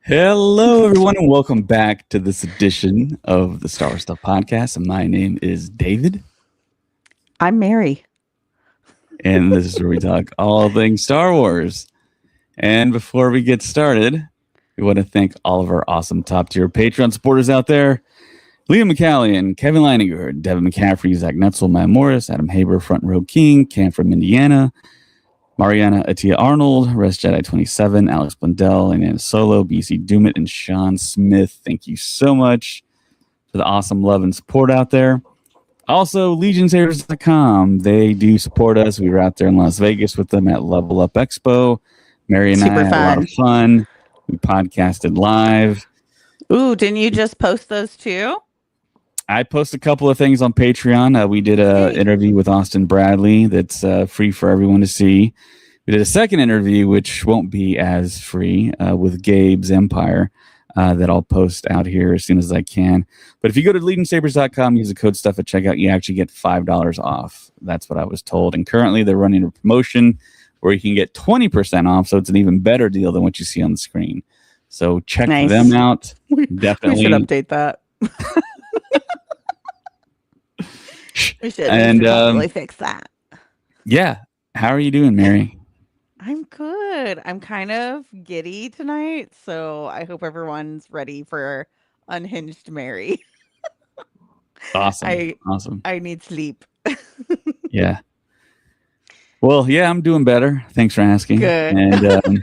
Hello, everyone, and welcome back to this edition of the Star Wars Stuff Podcast. And my name is David, I'm Mary. and this is where we talk all things Star Wars. And before we get started, we want to thank all of our awesome top tier Patreon supporters out there: Liam McCallion, Kevin Leininger, Devin McCaffrey, Zach Netzel, Matt Morris, Adam Haber, Front Row King, Cam from Indiana, Mariana Atia Arnold, Res Jedi 27, Alex Blundell, and Anna Solo, BC Doomit, and Sean Smith. Thank you so much for the awesome love and support out there. Also, legionsavers.com. They do support us. We were out there in Las Vegas with them at Level Up Expo. Mary and I Super had a lot of fun. fun. We podcasted live. Ooh, didn't you just post those too? I post a couple of things on Patreon. We did an Hey. interview with Austin Bradley that's free for everyone to see. We did a second interview, which won't be as free, with Gabe's Empire, that I'll post out here as soon as I can. But if you go to legionsabers.com, use the code stuff at checkout, you actually get $5 off. That's what I was told. And currently they're running a promotion where you can get 20% off. So it's an even better deal than what you see on the screen. So check them Nice. out. We Definitely. should update that. We should. And We should totally fix that. yeah. How are you doing, Mary? I'm good. I'm kind of giddy tonight, so I hope everyone's ready for unhinged Mary. Awesome. I Awesome. I need sleep. Yeah. Well, yeah, I'm doing better. Thanks for asking. Good. And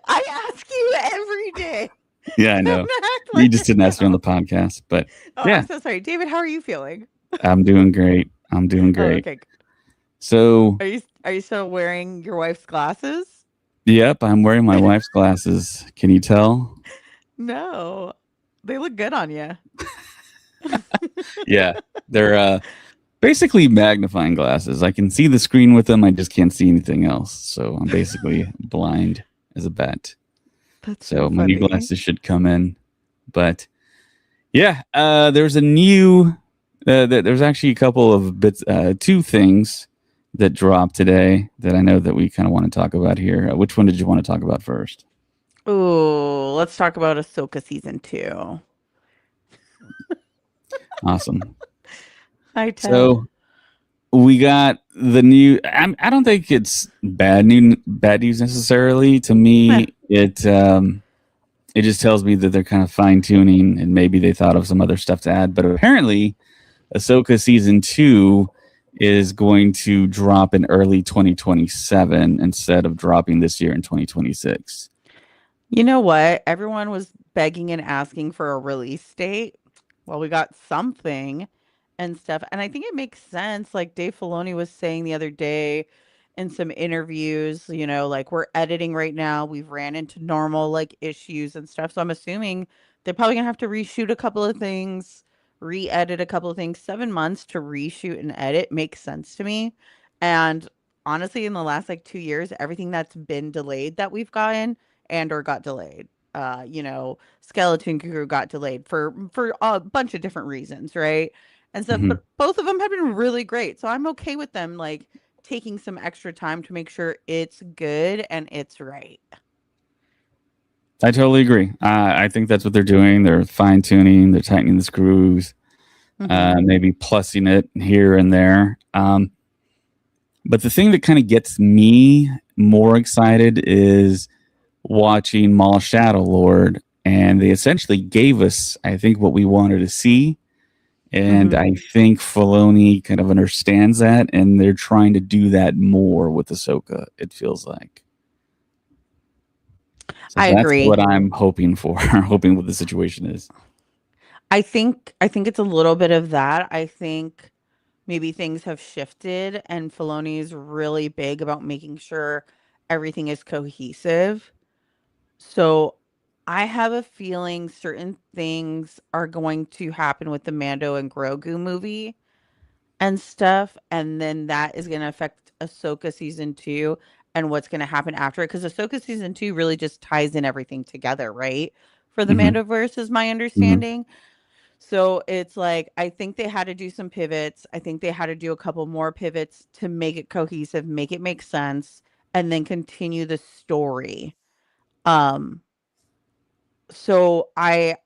I ask you every day. yeah, I Don't know. act You like just I didn't ask me on the don't. podcast, but Oh, yeah, I'm so sorry. David, how are you feeling? I'm doing great. I'm doing Oh, great. okay. So, Are you still wearing your wife's glasses? yep, I'm wearing my wife's glasses. Can you tell? No. They look good on you. Yeah, they're basically magnifying glasses. I can see the screen with them. I just can't see anything else. So I'm basically blind as a bat. That's So so my new funny. glasses should come in. But yeah, there's a new. There's actually a couple of bits, two things that dropped today that I know that we kind of want to talk about here. Which one did you want to talk about first? Ooh, let's talk about Ahsoka season 2. Awesome. Hi, Ted. So we got the new. I don't think it's bad news necessarily. To Yeah. me, it just tells me that they're kind of fine tuning and maybe they thought of some other stuff to add. But apparently, Ahsoka season 2 is going to drop in early 2027 instead of dropping this year in 2026. You know what? Everyone was begging and asking for a release date. Well, we got something and stuff. And I think it makes sense. Like Dave Filoni was saying the other day in some interviews, like we're editing right now. We've ran into normal like issues and stuff. So I'm assuming they're probably gonna have to reshoot a couple of things, re-edit a couple of things. 7 months to reshoot and edit makes sense to me. And honestly, in the last like 2 years, everything that's been delayed that we've gotten and or got delayed. Skeleton Crew got delayed for a bunch of different reasons, right? And so, Mm-hmm. but both of them have been really great. So I'm okay with them like taking some extra time to make sure it's good and it's right. I totally agree. I think that's what they're doing. They're fine tuning, they're tightening the screws, Hmm. maybe plussing it here and there. But the thing that kind of gets me more excited is watching Maul Shadow Lord, and they essentially gave us, I think, what we wanted to see. And Hmm. I think Filoni kind of understands that, and they're trying to do that more with Ahsoka, it feels like. So I that's agree. what I'm hoping for, hoping what the situation is. I think it's a little bit of that. I think maybe things have shifted and Filoni is really big about making sure everything is cohesive. So I have a feeling certain things are going to happen with the Mando and Grogu movie and stuff, and then that is going to affect Ahsoka season 2 and what's going to happen after it, because Ahsoka season 2 really just ties in everything together, right? For the Hmm. Mandoverse, is my Hmm. understanding. So it's like I think they had to do some pivots. I think they had to do a couple more pivots to make it cohesive, make it make sense, and then continue the story. Um, So I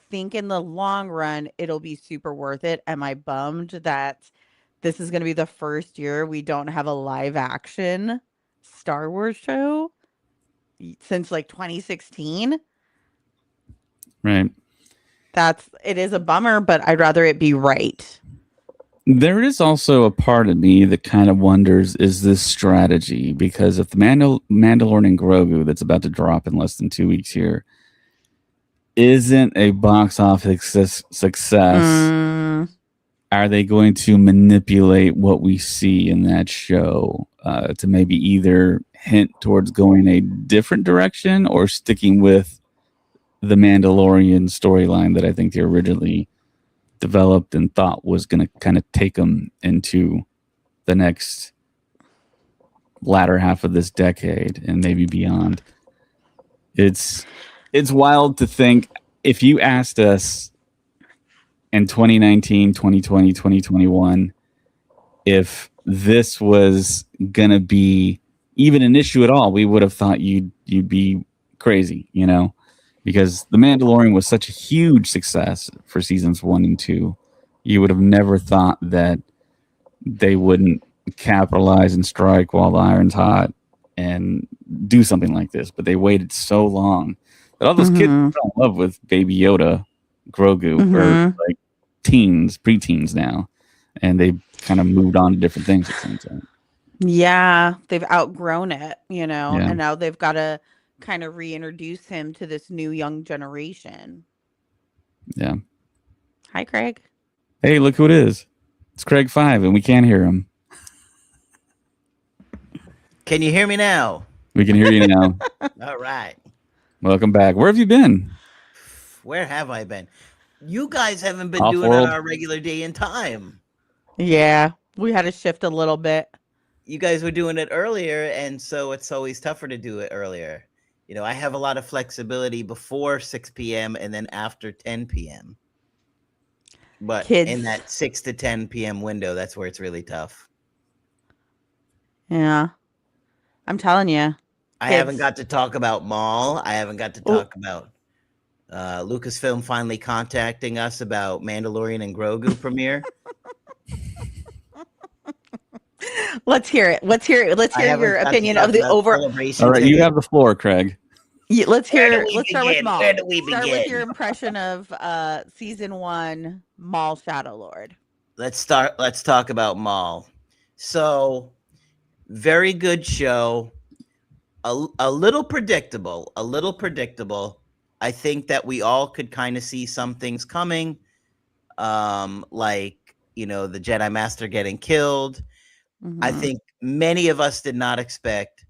think in the long run it'll be super worth it. Am I bummed that this is going to be the first year we don't have a live action Star Wars show since like 2016? Right. It is a bummer, but I'd rather it be right. There is also a part of me that kind of wonders, is this strategy? Because if the Mandalorian Grogu that's about to drop in less than 2 weeks here isn't a box office success, Mm, are they going to manipulate what we see in that show to maybe either hint towards going a different direction or sticking with the Mandalorian storyline that I think they originally developed and thought was going to kind of take them into the next latter half of this decade and maybe beyond? It's it's wild to think, if you asked us in 2019, 2020, 2021, if this was going to be even an issue at all, we would have thought you'd be crazy, because The Mandalorian was such a huge success for seasons 1 and 2. You would have never thought that they wouldn't capitalize and strike while the iron's hot and do something like this. But they waited so long that all those kids mhm. fell in love with Baby Yoda, Grogu, or Mhm. like teens, preteens now, and they kind of moved on to different things at the same time. Yeah, they've outgrown it, Yeah, and now they've got to kind of reintroduce him to this new young generation. yeah. Hi, Craig. Hey, look who it is! It's Craig Five, and we can't hear him. Can you hear me now? We can hear you now. All right. Welcome back. Where have you been? Where have I been? You guys haven't been Off doing it on world. our regular day and time. Yeah, we had to shift a little bit. You guys were doing it earlier, and so it's always tougher to do it earlier. I have a lot of flexibility before 6 p.m. and then after 10 p.m. But in Kids. that 6 to 10 p.m. window, that's where it's really tough. Yeah, I'm telling you, I haven't kids. got to talk about Maul. I haven't got to Oh, talk about Lucasfilm finally contacting us about Mandalorian and Grogu premiere. let's hear it. Let's hear it. Let's I hear your haven't got to opinion talk of the about over. All celebration right, you ticket. have the floor, Craig. Let's Where do hear. we Let's start with begin? Where Maul. do we Start with your begin? impression of season one Maul Shadow Lord. Let's talk about Maul. So, very good show. A little predictable. A little predictable. I think that we all could kind of see some things coming. Like, the Jedi Master getting killed. I Hmm. think many of us did not expect,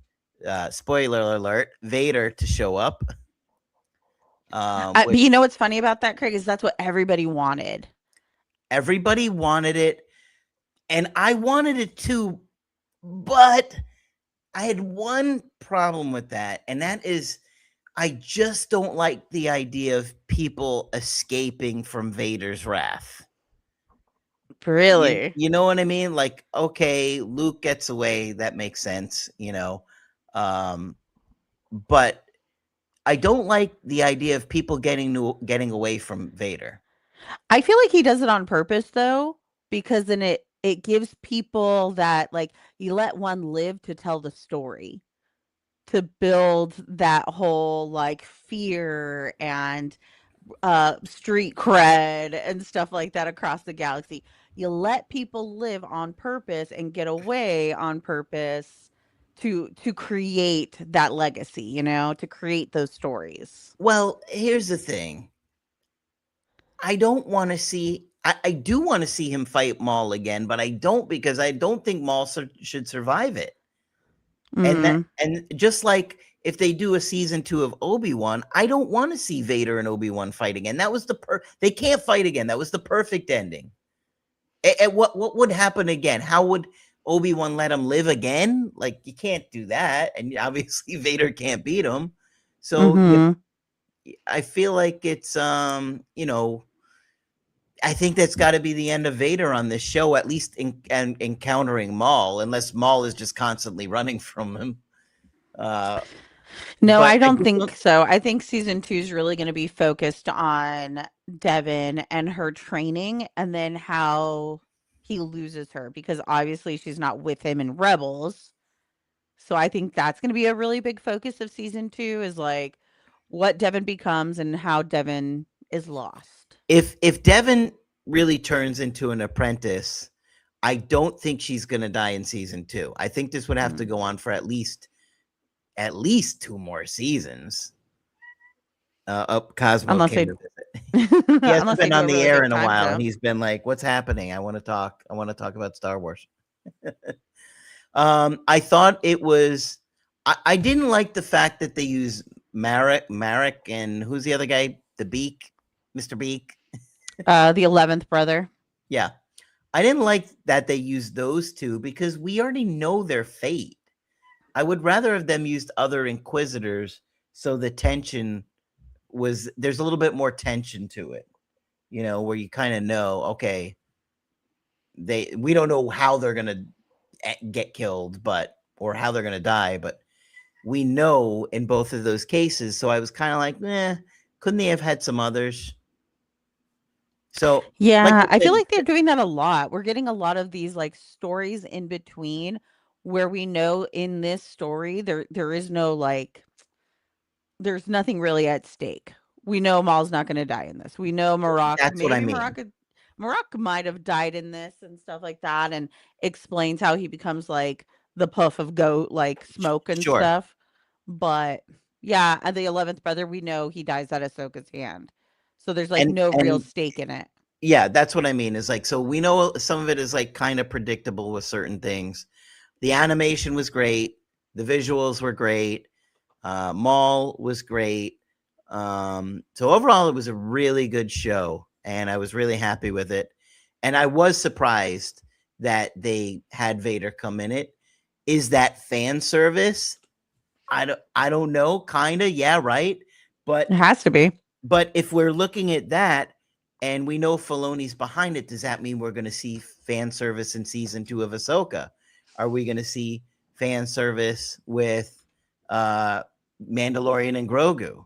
spoiler alert, Vader to show up. But Which you know what's funny about that, Craig, is that's what everybody wanted. everybody wanted it, and I wanted it too, but I had one problem with that, and that is I just don't like the idea of people escaping from Vader's wrath. You, Really? you know what I mean? Like, okay, Luke gets away, that makes sense. Um, but I don't like the idea of people getting away from Vader. I feel like he does it on purpose though, because then it gives people that like you let one live to tell the story, to build that whole like fear and street cred and stuff like that across the galaxy. You let people live on purpose and get away on purpose to create that legacy, to create those stories. Well, here's the thing. I don't want to see. I do want to see him fight Maul again, but I don't, because I don't think Maul should survive it. Mm, And just like if they do a season 2 of Obi-Wan, I don't want to see Vader and Obi-Wan fight again. That was they can't fight again. That was the perfect ending. And what would happen again? How would Obi-Wan let him live again? Like, you can't do that, and obviously Vader can't beat him. So mm-hmm. I feel like it's I think that's got to be the end of Vader on this show, at least encountering Maul, unless Maul is just constantly running from him. No, but I I don't just think don't. so. I think season 2 is really going to be focused on Devin and her training and then how he loses her because obviously she's not with him in Rebels. So I think that's going to be a really big focus of season 2 is like what Devin becomes and how Devin is lost. If Devin really turns into an apprentice, I don't think she's gonna die in season 2. I think this would have to Mm. go on for at least 2 more seasons. Cosmo Unless came they to visit. He hasn't unless they been do on a the really air big in a time while, and jump. he's been like, "What's happening? I want to talk. I want to talk about Star Wars." I thought it was. I didn't like the fact that they use Marek, and who's the other guy? The Beak, Mr. Beak. The 11th brother. Yeah, I didn't like that they used those two because we already know their fate. I would rather have them used other Inquisitors so the tension there's a little bit more tension to it, where you kind of know, okay, we don't know how they're gonna get killed, or how they're gonna die, but we know in both of those cases. So I was kind of like, couldn't they have had some others? So, like Yeah, you I feel said, like they're doing that a lot. We're getting a lot of these like stories in between where we know in this story there is no like there's nothing really at stake. We know Maul's not going to die in this. We know that's what I maybe mean. Marak might have died in this and stuff like that and explains how he becomes like the puff of goat like smoke and Sure. stuff. But yeah, and the 11th brother we know he dies at Ahsoka's hand. So there's like no real And stake in it. yeah, that's what I mean. Is like, so we know some of it is like kind of predictable with certain things. The animation was great. The visuals were great. Maul was great. So overall, it was a really good show, and I was really happy with it. And I was surprised that they had Vader come in it. Is that fan service? I don't know. Kinda, yeah, right. It But has to be. but if we're looking at that, and we know Filoni's behind it, does that mean we're going to see fan service in season 2 of Ahsoka? Are we going to see fan service with Mandalorian and Grogu?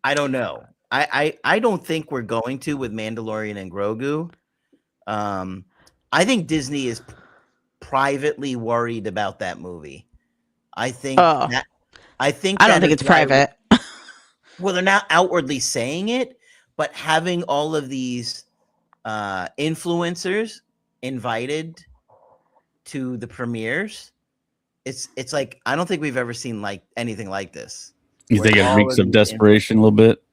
I don't know. I don't think we're going to with Mandalorian and Grogu. I think Disney is privately worried about that movie. I think Oh, that I think I don't that think is it's why. private. Well, they're not outwardly saying it, but having all of these influencers invited to the premieres, it's like I don't think we've ever seen like anything like this. You Where think it all reeks of of these desperation a little bit?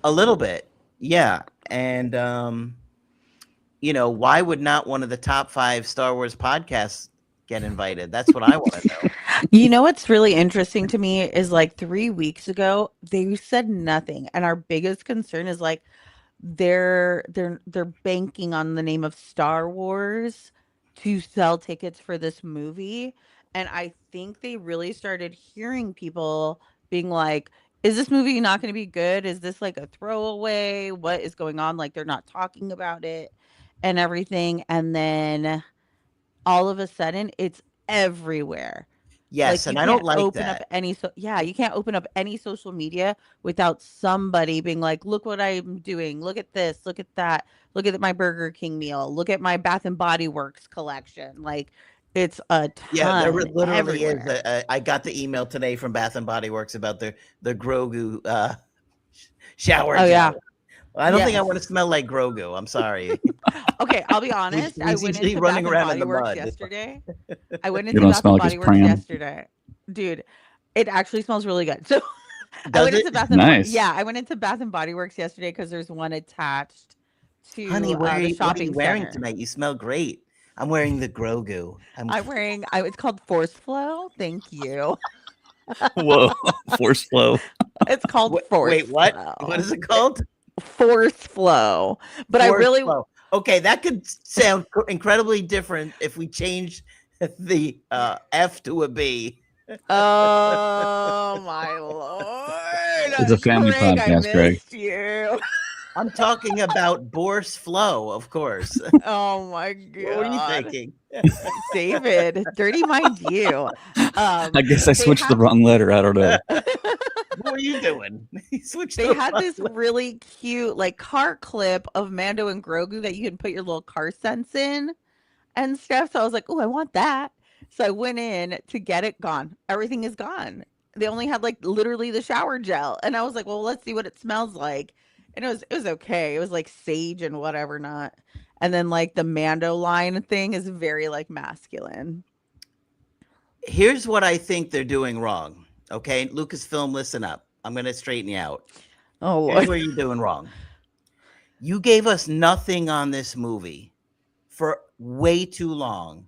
a little bit, yeah, and why would not one of the top 5 Star Wars podcasts get invited? That's what I want to know. You know what's really interesting to me is like 3 weeks ago, they said nothing. And our biggest concern is like they're banking on the name of Star Wars to sell tickets for this movie. And I think they really started hearing people being like, is this movie not going to be good? Is this like a throwaway? What is going on? Like they're not talking about it and everything. And then all of a sudden it's everywhere. Like Yes, you and I don't can't like open up that. you can't open up any social media without somebody being like, "Look what I'm doing. Look at this. Look at that. Look at my Burger King meal. Look at my Bath and Body Works collection." Like it's a Yeah, there ton literally is. everywhere. I got the email today from Bath and Body Works about the Grogu shower Oh yeah. gel. I don't think I want to Yes. smell like Grogu. I'm sorry. Okay, I'll be he's, honest. I he's went usually into Bath running and around in Body the Works mud. yesterday. I went You into don't Bath smell and like his Body Works pram. yesterday. Dude, it actually smells really good. So I Does went it? into Nice. Yeah, I went into Bath and Body Works yesterday because there's one attached Honey, to the what are you shopping wearing center. tonight? You smell great. I'm wearing the Grogu. It's called Force Flow. Thank you. Whoa, force flow. It's called Force Wait, what? What Flow. is it called? Force Flow. But I Force really, flow. Okay, that could sound incredibly different if we change the F to a B. oh my lord, It's a family Craig, I podcast, Greg. missed you. I'm talking about Boris Flow, of course. Oh my What were you god. thinking? David, dirty mind you. I guess I They switched the have wrong letter. I don't know. What were you doing? You switched they the had wrong this way. really cute like car clip of Mando and Grogu that you can put your little car sense in and stuff. So I was like, "Oh, I want that." So I went in to get it. Gone. Everything is gone. They only had like literally the shower gel, and I was like, "Well, let's see what it smells like." And it was okay. It was like sage and whatever not. And then like the Mando line thing is very like masculine. Here's what I think they're doing wrong. Okay, Lucasfilm, listen up. I'm going to straighten you out. Oh Here's Lord. where you're doing wrong. You gave us nothing on this movie for way too long.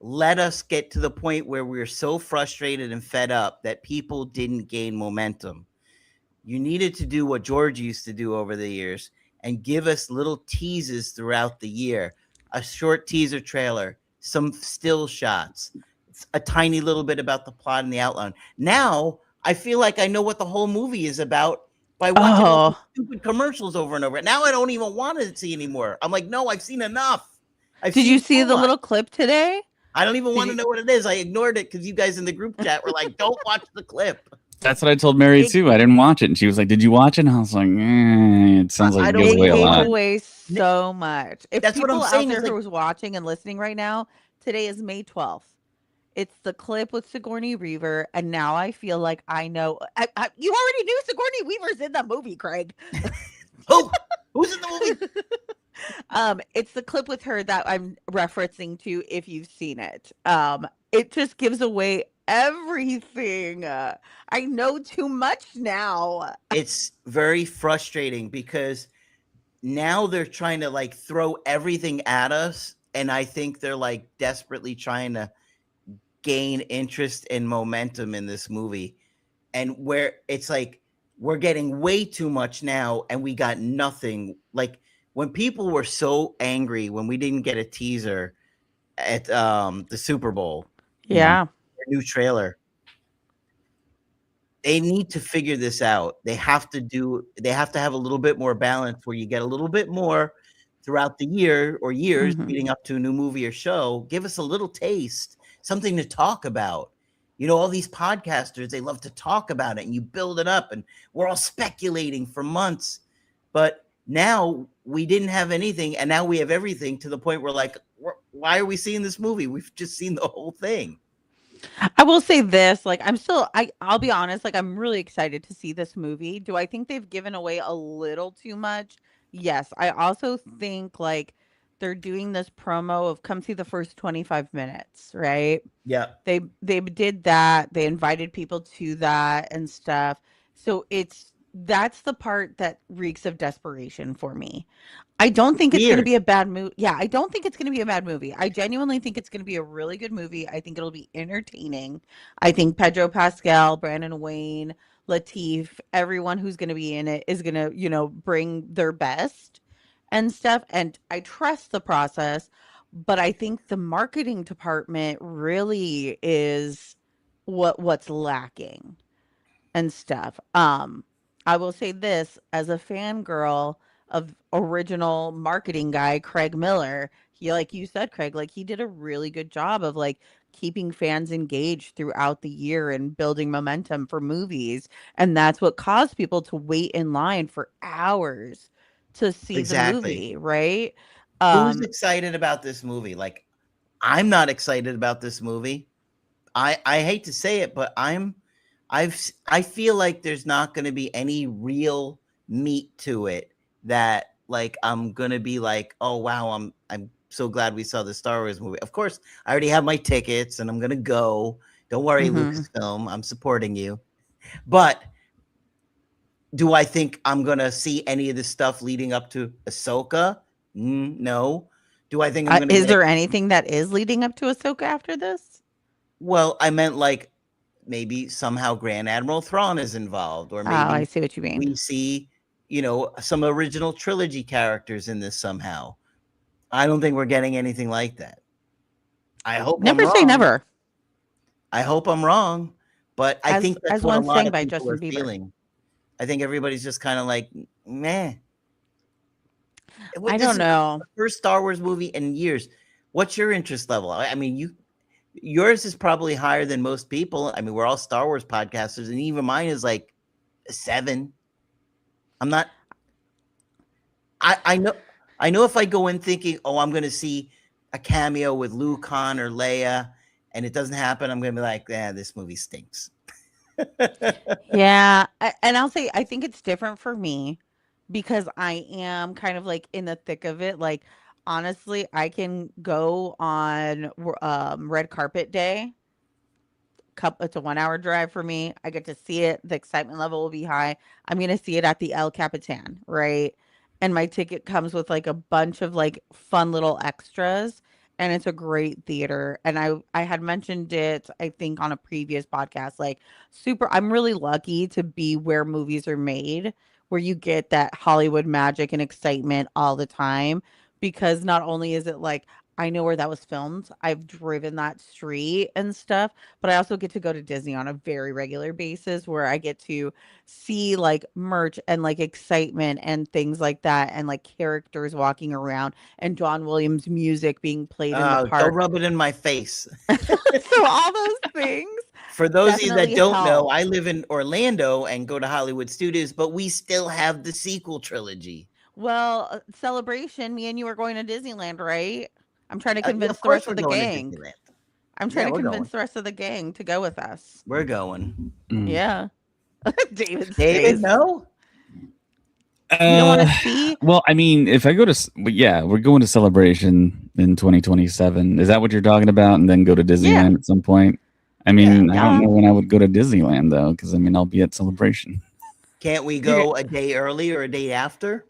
Let us get to the point where we're so frustrated and fed up that people didn't gain momentum. You needed to do what George used to do over the years and give us little teases throughout the year, a short teaser trailer, some still shots, a tiny little bit about the plot and the outline. Now I feel like I know what the whole movie is about by watching all these Oh, stupid commercials over and over. Now I don't even want to see anymore. I'm like, no, I've seen enough. I've did you seen see so the much. little clip today? I don't even Did want to you? know what it is. I ignored it because you guys in the group chat were like, don't watch the clip. That's what I told Mary It too. I didn't watch it, and she was like, "Did you watch it?" And I was like, "It sounds like I it gives don't It away a even gave want lot." to. away so much. If That's what I'm people out saying. there Is like, who is watching and listening right now, today is May 12th. It's the clip with Sigourney Weaver, and now I feel like I know. You already knew Sigourney Weaver's in the movie, Craig. who? Who's in the movie? It's the clip with her that I'm referencing to. If you've seen it, it just gives away everything. I know too much now. It's very frustrating because now they're trying to like throw everything at us, and I think they're like desperately trying to gain interest and momentum in this movie, and where it's like we're getting way too much now, and we got nothing. Like when people were so angry when we didn't get a teaser at the Super Bowl, you know, Yeah. their new trailer. They need to figure this out. They have to have a little bit more balance where you get a little bit more throughout the year or years Hmm. leading up to a new movie or show. Give us a little taste, something to talk about. You know, all these podcasters, they love to talk about it and you build it up and we're all speculating for months. But now we didn't have anything and now we have everything to the point where like, why are we seeing this movie? We've just seen the whole thing. I will say this, like I'll be honest, like I'm really excited to see this movie. Do I think they've given away a little too much? Yes. I also think like they're doing this promo of come see the first 25 minutes, right? Yeah. They did that. They invited people to that and stuff. So that's the part that reeks of desperation for me. I don't think it's gonna Weird. be a bad movie. Yeah, I don't think it's gonna be a bad movie. I genuinely think it's gonna be a really good movie. I think it'll be entertaining. I think Pedro Pascal, Brandon Wayne, Latif, everyone who's gonna be in it is gonna, bring their best and stuff. And I trust the process, but I think the marketing department really is what's lacking and stuff. I will say this as a fangirl of original marketing guy Craig Miller, he like you said, Craig, like he did a really good job of like keeping fans engaged throughout the year and building momentum for movies. And that's what caused people to wait in line for hours to see the Exactly. movie, right? Who's Um, excited about this movie? Like, I'm not excited about this movie. I hate to say it, but I feel like there's not going to be any real meat to it that like I'm going to be like, "Oh wow, I'm so glad we saw the Star Wars movie." Of course, I already have my tickets and I'm going to go. Don't worry, mhm. Lucasfilm, I'm supporting you. But do I think I'm going to see any of the stuff leading up to Ahsoka? No. Do I think I'm going to Is get there anything that is leading up to Ahsoka after this? Well, I meant like maybe somehow Grand Admiral Thrawn is involved, or Oh, I maybe see what you mean. we see, some original trilogy characters in this somehow. I don't think we're getting anything like that. I hope I'm Never say wrong. never. I hope I'm wrong, but I As think that's as what a once lot sang of by people Justin are Bieber. feeling. I think everybody's just kind of like, meh. I This don't is know. the first Star Wars movie in years. What's your interest level? I mean, yours is probably higher than most people. I mean, we're all Star Wars podcasters, and even mine is like a 7. I'm not. I know. I know if I go in thinking, oh, I'm going to see a cameo with Luke, Han, or Leia, and it doesn't happen, I'm going to be like, yeah, this movie stinks. Yeah, and I'll say I think it's different for me because I am kind of like in the thick of it. Like honestly, I can go on red carpet day. It's a 1 hour drive for me. I get to see it. The excitement level will be high. I'm gonna see it at the El Capitan, right? And my ticket comes with like a bunch of like fun little extras, and it's a great theater. And I had mentioned it, I think, on a previous podcast. Like super, I'm really lucky to be where movies are made, where you get that Hollywood magic and excitement all the time. Because not only is it like I know where that was filmed, I've driven that street and stuff, but I also get to go to Disney on a very regular basis where I get to see like merch and like excitement and things like that and like characters walking around and John Williams music being played in the Don't park. rub it in my face. So all those things For those of you that definitely don't know, help. I live in Orlando and go to Hollywood Studios, but we still have the sequel trilogy. Well, Celebration, me and you are going to Disneyland, right? I'm trying to Yeah, convince of the course, rest we're of the going to gang. Disneyland. I'm trying Yeah, to we're going. convince the rest of the gang to go with us. We're going. Mm. Yeah. David's David, face. no? You don't want Uh, to see? well, I mean, if I go to, yeah, we're going to Celebration in 2027. Is that what you're talking about? And then go to Yeah. Disneyland at some point? I Yeah. mean, I don't Yeah. know when I would go to Disneyland though, because I mean, I'll be at Celebration. Can't we You're go a day early or a day after?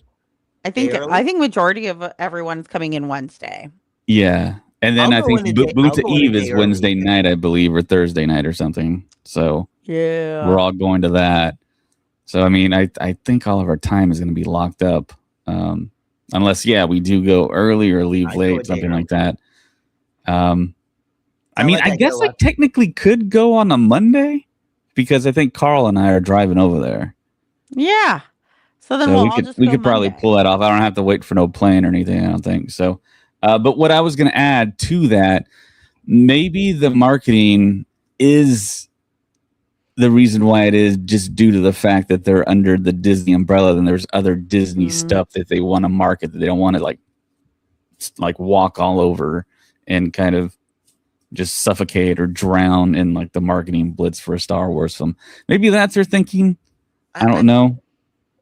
I Day think I early? think majority of everyone's coming in Wednesday. Yeah, and then I'll I go think in a day. I'll Boots go in a Eve day is early. Wednesday night, I believe, or Thursday night or something. So we're Yeah. all going to that. So I mean, I think all of our time is going to be locked up, unless yeah, we do go early or leave I'd go a late, day something early. like that. Um, I Not mean, like I I get guess I lucky. technically could go on a Monday because I think Carl and I are driving over there, Yeah. So then so we'll all just we go could probably pull Monday. that off. I don't have to wait for no plane or anything. I don't think so. But what I was going to add to that, maybe the marketing is the reason why it is just due to the fact that they're under the Disney umbrella. Then there's other Disney Mhm. stuff that they want to market that they don't want to like walk all over and kind of just suffocate or drown in like the marketing blitz for a Star Wars film. Maybe that's their thinking. I don't know.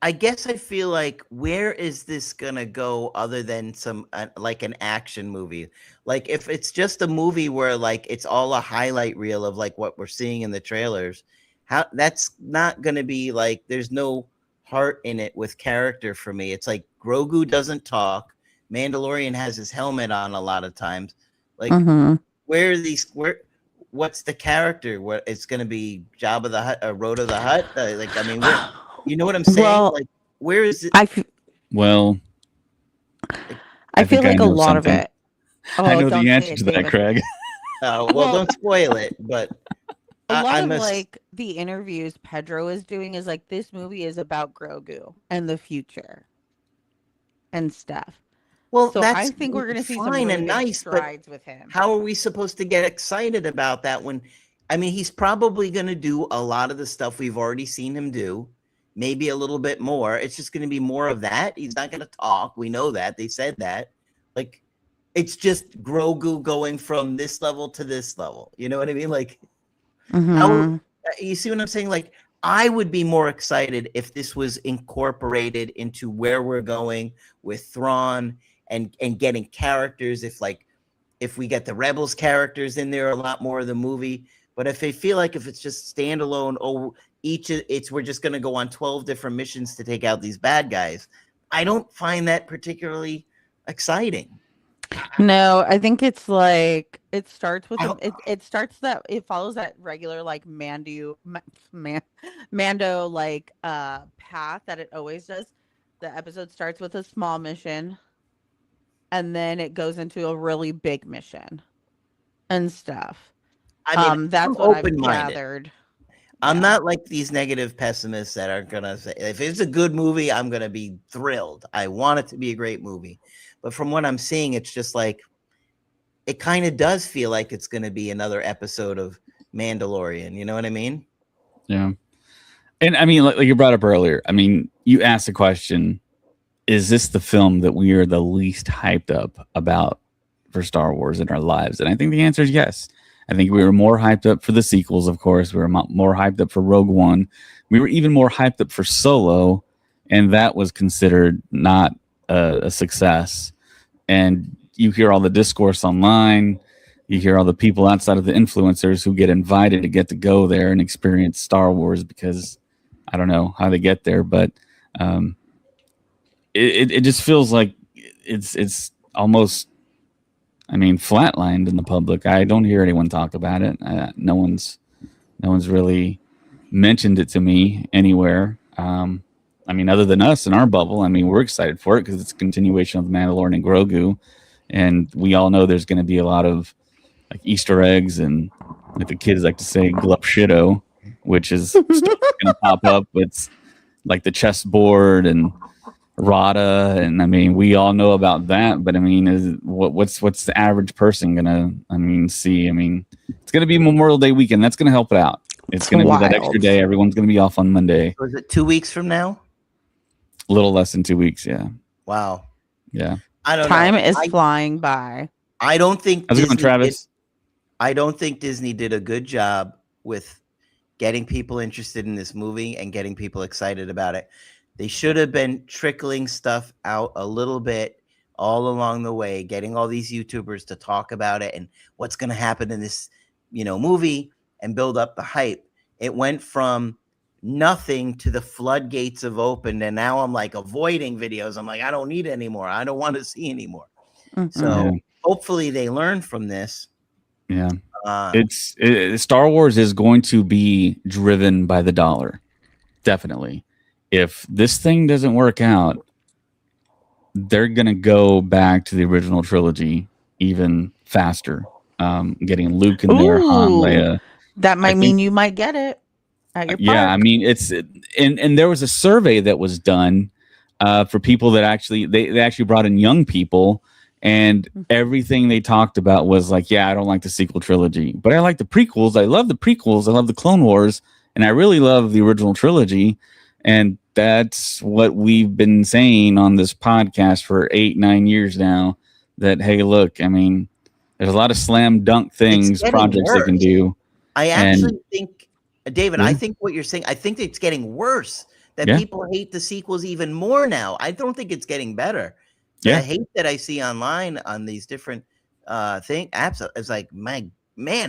I guess I feel like where is this gonna go other than some like an action movie? Like if it's just a movie where like it's all a highlight reel of like what we're seeing in the trailers, how that's not gonna be like there's no heart in it with character for me. It's like Grogu doesn't talk. Mandalorian has his helmet on a lot of times. Like Mhm. where are these what's the character? What it's gonna be Jabba the Hutt, Road of the Hut? Like I mean, where you know what I'm saying? Well, Like, where is it? I f- Well, I I feel think I like a know lot of something. it. I Oh, know the don't say answer it, to that, David. Craig. Well, Well, don't spoil it. But a lot I of must. like the interviews Pedro is doing is like this movie is about Grogu and the future and stuff. Well, So I that's think we're gonna see some fine really and big nice, but strides with him. how are we supposed to get excited about that when? I mean, he's probably going to do a lot of the stuff we've already seen him do, maybe a little bit more. It's just going to be more of that. He's not going to talk. We know that. They said that. Like, it's just Grogu going from this level to this level. You know what I mean? Like, how Mhm. you see what I'm saying? Like, I would be more excited if this was incorporated into where we're going with Thrawn and getting characters. If we get the Rebels characters in there a lot more of the movie. But if I feel like if it's just standalone, we're just going to go on 12 different missions to take out these bad guys. I don't find that particularly exciting. No, I think it's like it starts with I, it starts that it follows that regular like Mando like path that it always does. The episode starts with a small mission and then it goes into a really big mission and stuff. I mean, I'm That's what I've open-minded. gathered. I'm Yeah. not like these negative pessimists that are gonna say if it's a good movie, I'm gonna be thrilled. I want it to be a great movie. But from what I'm seeing, it's just like it kind of does feel like it's gonna be another episode of Mandalorian. You know what I mean? Yeah. And I mean, like you brought up earlier, I mean, you asked the question, is this the film that we are the least hyped up about for Star Wars in our lives? And I think the answer is yes. I think we were more hyped up for the sequels, of course. We were more hyped up for Rogue One. We were even more hyped up for Solo, and that was considered not a success. And you hear all the discourse online. You hear all the people outside of the influencers who get invited to get to go there and experience Star Wars because I don't know how they get there, but it just feels like it's almost, I mean, flatlined in the public. I don't hear anyone talk about it. No one's really mentioned it to me anywhere. I mean, other than us in our bubble. I mean, we're excited for it because it's a continuation of the Mandalorian and Grogu, and we all know there's going to be a lot of like Easter eggs and, like the kids like to say, glup shitto, which is stuff that's going to pop up. It's like the chessboard and Rada, and I mean, we all know about that. But I mean, what's the average person gonna? I mean, see. I mean, it's gonna be Memorial Day weekend. That's gonna help it out. It's gonna be that extra day. Everyone's gonna be off on Monday. Was it 2 weeks from now? A little less than 2 weeks. Yeah. Wow. Yeah. I don't Time know. is flying by. I don't think How's it going, Travis? I don't think Disney did a good job with getting people interested in this movie and getting people excited about it. They should have been trickling stuff out a little bit all along the way, getting all these YouTubers to talk about it and what's going to happen in this, movie and build up the hype. It went from nothing to the floodgates have opened, and now I'm like avoiding videos. I'm like, I don't need anymore. I don't want to see anymore. So hopefully they learn from this. Yeah. Star Wars is going to be driven by the dollar. Definitely. If this thing doesn't work out, they're going to go back to the original trilogy even faster. Getting Luke in there, Han, Leia. That might mean you might get it at your park. Yeah, I mean, and there was a survey that was done for people that actually, they actually brought in young people, and everything they talked about was like, yeah, I don't like the sequel trilogy, but I like the prequels. I love the prequels. I love the Clone Wars, and I really love the original trilogy. And that's what we've been saying on this podcast for 8-9 years now, that, hey, look, I mean, there's a lot of slam dunk projects they can do. I actually think, David, I think what you're saying, I think it's getting worse, that people hate the sequels even more now. I don't think it's getting better. The hate that I see online on these different apps, it's like, man,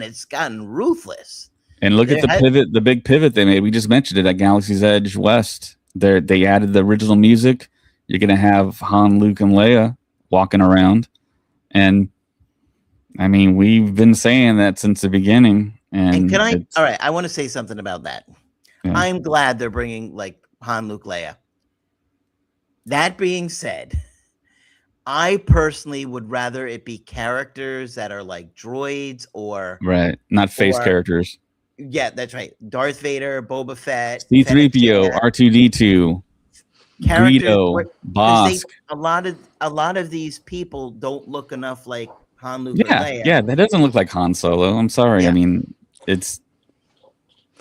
it's gotten ruthless. And look at the big pivot they made. We just mentioned it at Galaxy's Edge West. They added the original music. You're going to have Han, Luke, and Leia walking around. And, I mean, we've been saying that since the beginning. And all right, I want to say something about that. Yeah. I'm glad they're bringing, like, Han, Luke, Leia. That being said, I personally would rather it be characters that are like droids or... Right, not face characters. Yeah, that's right. Darth Vader, Boba Fett, C-3PO, R2-D2, Greedo, Bosk. A lot of these people don't look enough like Han, Luke, and Leia. Yeah, that doesn't look like Han Solo. I'm sorry. Yeah. I mean, it's...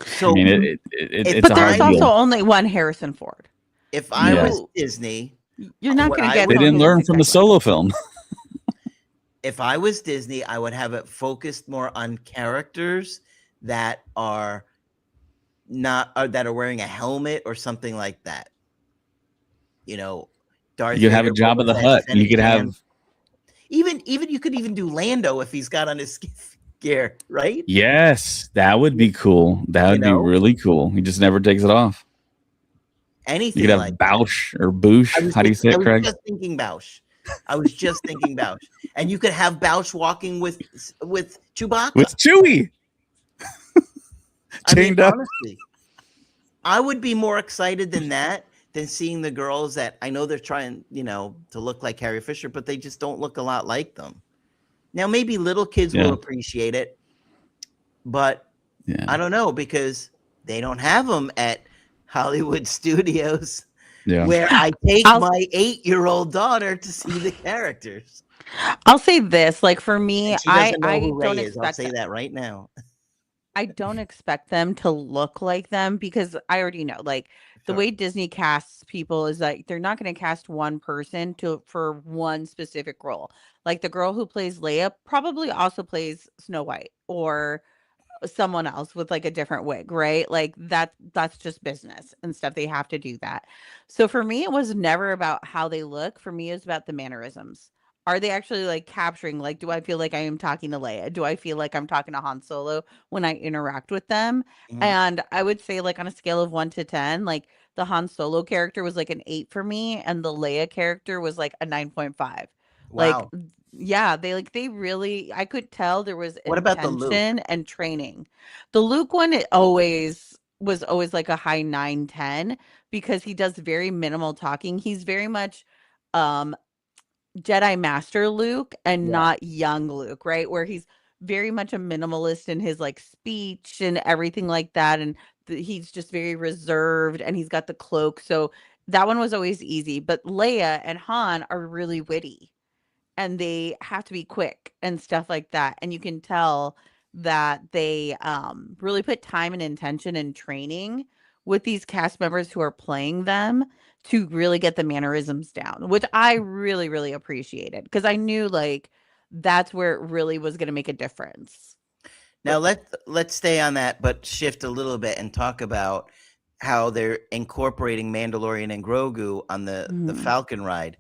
So, but there's also only one Harrison Ford. If I was Disney... You're not going to get... They didn't learn from the Solo film. If I was Disney, I would have it focused more on characters that are that are wearing a helmet or something like that. Darth you have a Jabba the Hutt. You could have even you could even do Lando if he's got on his gear, right? Yes, that would be cool. That would be really cool. He just never takes it off. Anything you could have like Bausch or Boosh. How do you say it, Craig? I was just thinking Bausch. And you could have Bausch walking with Chewbacca. With Chewie. Honestly, I would be more excited than seeing the girls that I know they're trying, to look like Carrie Fisher, but they just don't look a lot like them. Now, maybe little kids will appreciate it, but I don't know, because they don't have them at Hollywood studios Yeah. where I take I'll my 8-year-old daughter to see the characters. I'll say this, like for me, And she doesn't know I who don't Ray is. I'll expect say that right now. I don't expect them to look like them because I already know, like, the Sure. way Disney casts people is like they're not going to cast one person to for one specific role. Like the girl who plays Leia probably also plays Snow White or someone else with like a different wig, right? Like that's just business and stuff. They have to do that. So for me, it was never about how they look. For me, it's about the mannerisms. Are they actually like capturing, like, do I feel like I am talking to Leia? Do I feel like I'm talking to Han Solo when I interact with them? Mhm. And I would say, like, on a scale of 1 to 10, like the Han Solo character was like an 8 for me, and the Leia character was like a 9.5. Like, Wow. yeah, they really, I could tell there was What about the Luke? intention and training. The Luke one, it always was always like a high 9, 10 because he does very minimal talking. He's very much um Jedi Master Luke and Yeah. not young Luke, right? Where he's very much a minimalist in his like speech and everything like that. And he's just very reserved and he's got the cloak. So that one was always easy. But Leia and Han are really witty and they have to be quick and stuff like that. And you can tell that they really put time and intention and training with these cast members who are playing them to really get the mannerisms down, which I really, really appreciated because I knew like that's where it really was going to make a difference. Now But let's stay on that, but shift a little bit and talk about how they're incorporating Mandalorian and Grogu on the mm, Falcon ride.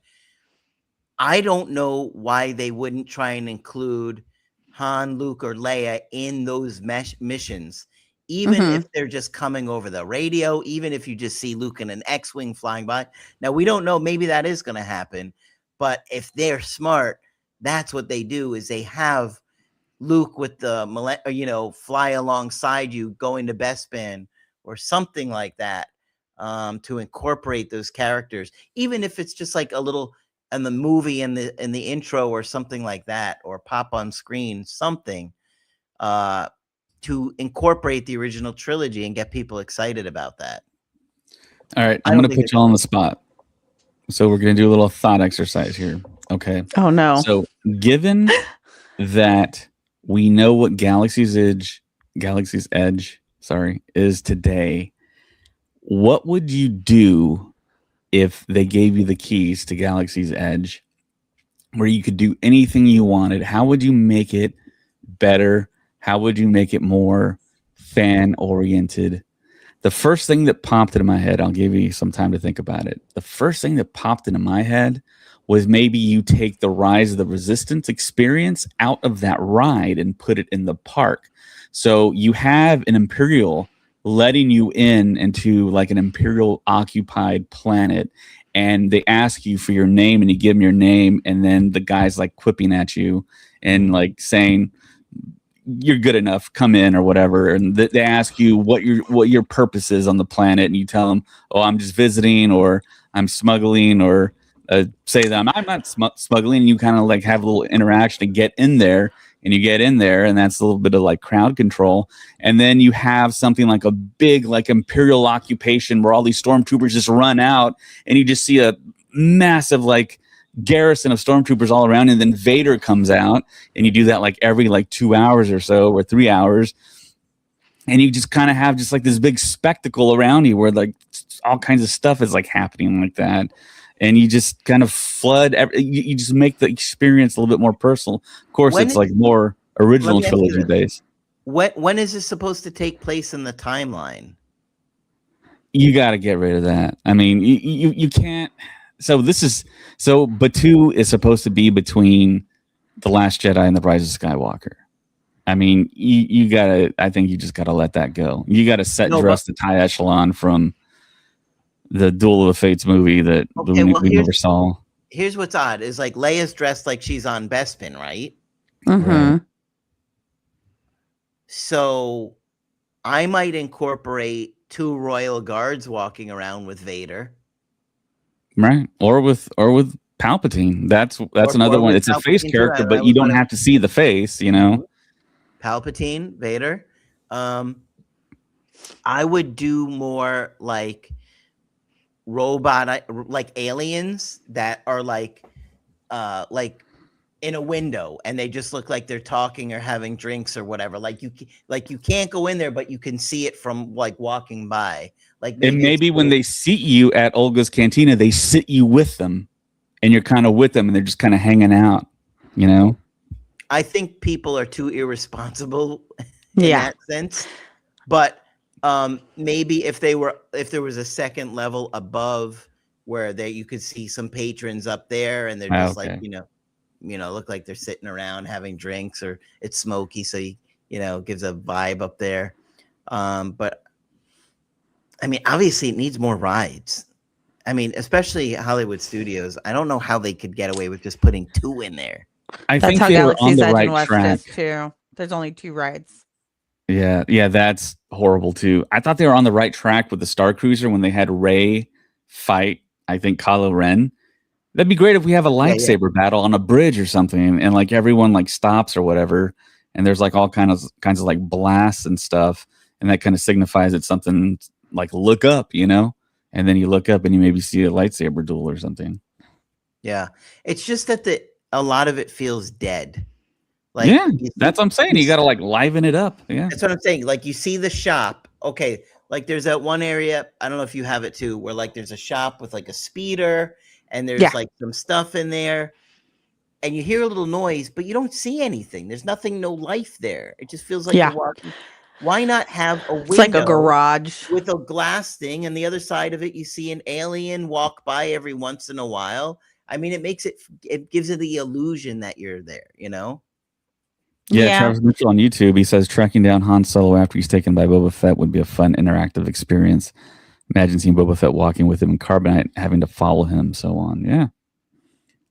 I don't know why they wouldn't try and include Han, Luke, or Leia in those missions, even if mhm. they're just coming over the radio, even if you just see Luke in an X-wing flying by. Now we don't know; maybe that is going to happen, but if they're smart, that's what they do: is they have Luke with the fly alongside you, going to Bespin or something like that, to incorporate those characters, even if it's just like a little in the movie in the intro or something like that, or pop on screen something uh, to incorporate the original trilogy and get people excited about that. All right. I I'm don't going to think put it's you all on the spot. So we're going to do a little thought exercise here. Okay. Oh no. So given that we know what Galaxy's Edge, sorry, is today, what would you do if they gave you the keys to Galaxy's Edge where you could do anything you wanted? How would you make it better? How would you make it more fan oriented? The first thing that popped into my head, I'll give you some time to think about it. The first thing that popped into my head was maybe you take the Rise of the Resistance experience out of that ride and put it in the park. So you have an Imperial letting you in into like an Imperial occupied planet, and they ask you for your name and you give them your name, and then the guy's like quipping at you and like saying, you're good enough, come in or whatever, and they ask you what your purpose is on the planet, and you tell them, oh, I'm just visiting, or I'm smuggling, or say that I'm not smuggling, and you kind of like have a little interaction to get in there, and you get in there, and that's a little bit of like crowd control. And then you have something like a big like Imperial occupation where all these stormtroopers just run out, and you just see a massive like garrison of stormtroopers all around, and then Vader comes out, and you do that like every like 2 hours or so, or 3 hours, and you just kind of have just like this big spectacle around you where like all kinds of stuff is like happening like that, and you just kind of you just make the experience a little bit more personal. Of course, When it's is, like more let original me ask you trilogy this: based. when is this supposed to take place in the timeline? You got to get rid of that. I mean, you can't. So Batu is supposed to be between the Last Jedi and the Rise of Skywalker. I mean, you gotta. I think you just gotta let that go. You gotta set No, but dress the Tie Echelon from the Duel of the Fates movie that okay. Well, we never saw. here's what's odd: is like Leia's dressed like she's on Bespin, right? Right, Mhm. So I might incorporate 2 royal guards walking around with Vader, right, or with Palpatine. That's another or one. with It's a face Palpatine too. character, That but you was don't what I have to see the face. You know. Palpatine, Vader. Um, I would do more like robot, like aliens that are like in a window and they just look like they're talking or having drinks or whatever. Like you can't go in there, but you can see it from like walking by. Like And maybe it's maybe when they seat you at Olga's Cantina, they sit you with them, and you're kind of with them, and they're just kind of hanging out. You know? I think people are too irresponsible in Yeah. that sense. But maybe if there was a second level above where you could see some patrons up there and they're just like, Okay. look like they're sitting around having drinks, or it's smoky, so gives a vibe up there. But I mean, obviously it needs more rides. I mean, especially Hollywood Studios. I don't know how they could get away with just putting 2 in there. I That's think how they were on Galaxy's the Edge right and West track. is too. There's only 2 rides. Yeah, that's horrible too. I thought they were on the right track with the Star Cruiser when they had Rey fight, I think, Kylo Ren. That'd be great if we have a Yeah, lightsaber battle on a bridge or something, and like everyone like stops or whatever, and there's like all kinds of like blasts and stuff, and that kind of signifies it's something like look up, and then you look up and you maybe see a lightsaber duel or something. Yeah. It's just that a lot of it feels dead. Like, Yeah, that's what I'm saying. You got to like liven it up. Yeah, that's what I'm saying. Like, you see the shop. Okay, like there's that one area, I don't know if you have it too, where like there's a shop with like a speeder and there's like some stuff in there, and you hear a little noise, but you don't see anything. There's nothing, no life there. It just feels like you're walking. Why not have a window? It's like a garage with a glass thing, and the other side of it, you see an alien walk by every once in a while. I mean, it gives it the illusion that you're there, Yeah, Travis Mitchell on YouTube, he says tracking down Han Solo after he's taken by Boba Fett would be a fun interactive experience. Imagine seeing Boba Fett walking with him in carbonite, having to follow him, so on. Yeah.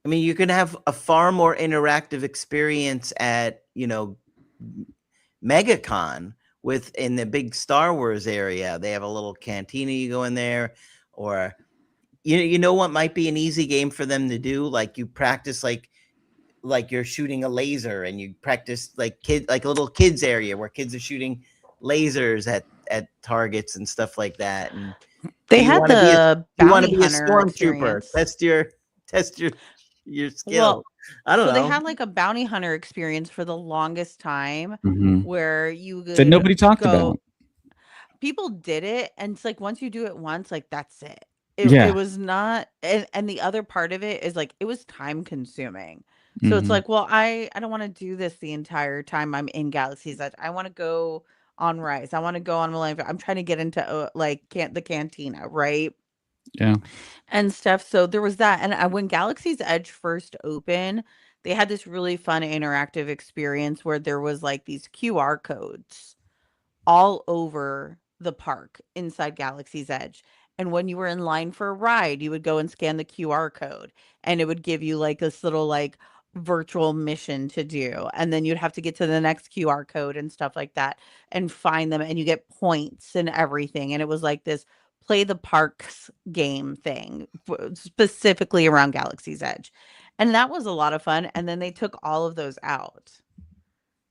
I mean, you're going to have a far more interactive experience at, MegaCon in the big Star Wars area. They have a little cantina, you go in there, or you know what might be an easy game for them to do? Like you practice like you're shooting a laser, and you practice like a little kids area where kids are shooting lasers at targets and stuff like that. And they had the bounty hunter stormtrooper. Test your skill. Well, I don't know. They had like a bounty hunter experience for the longest time, where you that nobody talked about. People did it, and it's like once you do it once, like that's it. It was not, and the other part of it is like it was time consuming. So it's like, well, I don't want to do this the entire time I'm in Galaxy's Edge. I want to go on Rise. I want to go on Millennium. I'm trying to get into the cantina, right? Yeah. And stuff. So there was that. And when Galaxy's Edge first opened, they had this really fun interactive experience where there was like these QR codes all over the park inside Galaxy's Edge. And when you were in line for a ride, you would go and scan the QR code, and it would give you like this little like virtual mission to do. And then you'd have to get to the next QR code and stuff like that and find them, and you get points and everything. And it was like this play the parks game thing specifically around Galaxy's Edge. And that was a lot of fun. And then they took all of those out.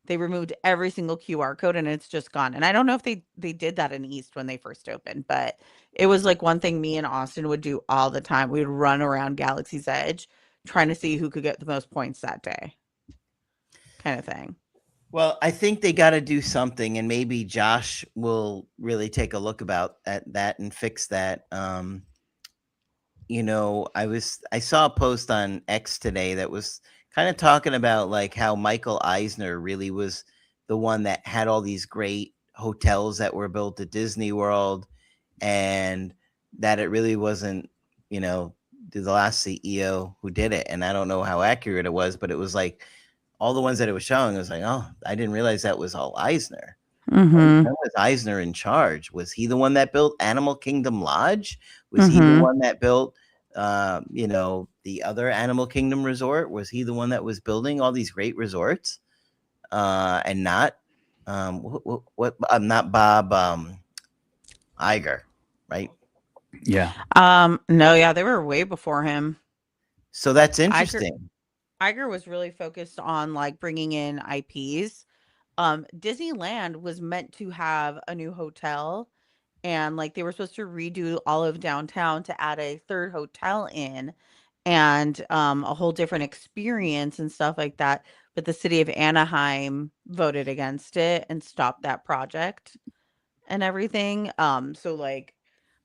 They removed every single QR code, and it's just gone. And I don't know if they did that in East when they first opened, but it was like one thing me and Austin would do all the time. We would run around Galaxy's Edge trying to see who could get the most points that day, kind of thing. Well, I think they got to do something, and maybe Josh will really take a look at that and fix that. I saw a post on X today that was kind of talking about like how Michael Eisner really was the one that had all these great hotels that were built at Disney World, and that it really wasn't, the last CEO who did it. And I don't know how accurate it was, but it was like all the ones that it was showing, it was like, oh, I didn't realize that was all Eisner. When was Eisner in charge? Was he the one that built Animal Kingdom Lodge? Was he the one that built the other Animal Kingdom resort? Was he the one that was building all these great resorts? And not not Bob Iger, right? Yeah. No, yeah, they were way before him. So that's interesting. Iger was really focused on like bringing in IPs Disneyland was meant to have a new hotel, and like they were supposed to redo all of downtown to add a third hotel in, and a whole different experience and stuff like that. But the city of Anaheim voted against it and stopped that project and everything. So like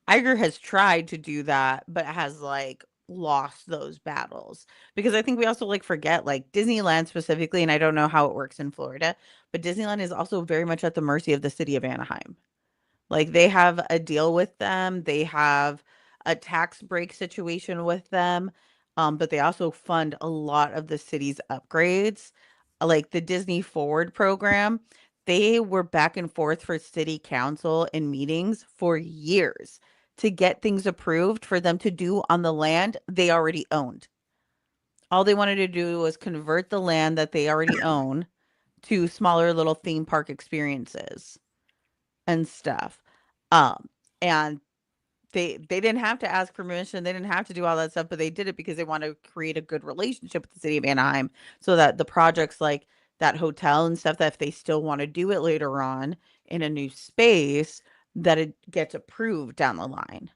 Iger has tried to do that, but has like lost those battles because I think we also like forget like Disneyland specifically, and I don't know how it works in Florida, but Disneyland is also very much at the mercy of the city of Anaheim. Like, they have a deal with them, they have a tax break situation with them, but they also fund a lot of the city's upgrades. Like, the Disney Forward program, they were back and forth for city council in meetings for years to get things approved for them to do on the land they already owned. All they wanted to do was convert the land that they already own to smaller little theme park experiences and stuff. Um, and they didn't have to ask permission. They didn't have to do all that stuff, but they did it because they want to create a good relationship with the city of Anaheim so that the projects like that hotel and stuff, that if they still want to do it later on in a new space, that it gets approved down the line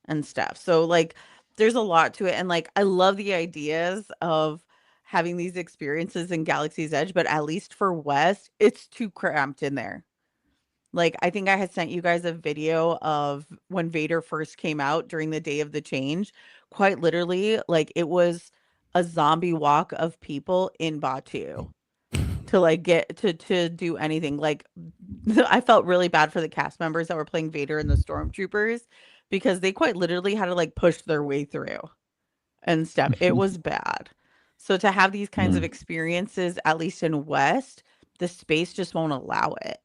and stuff. So like there's a lot to it. And like I love the ideas of having these experiences in Galaxy's Edge, but at least for West, it's too cramped in there. Like, I think I had sent you guys a video of when Vader first came out during the day of the change. Quite literally, like, it was a zombie walk of people in Batu to like get to do anything. Like, I felt really bad for the cast members that were playing Vader and the stormtroopers because they quite literally had to like push their way through and stuff. It was bad. So to have these kinds of Mm, experiences, at least in West, the space just won't allow it.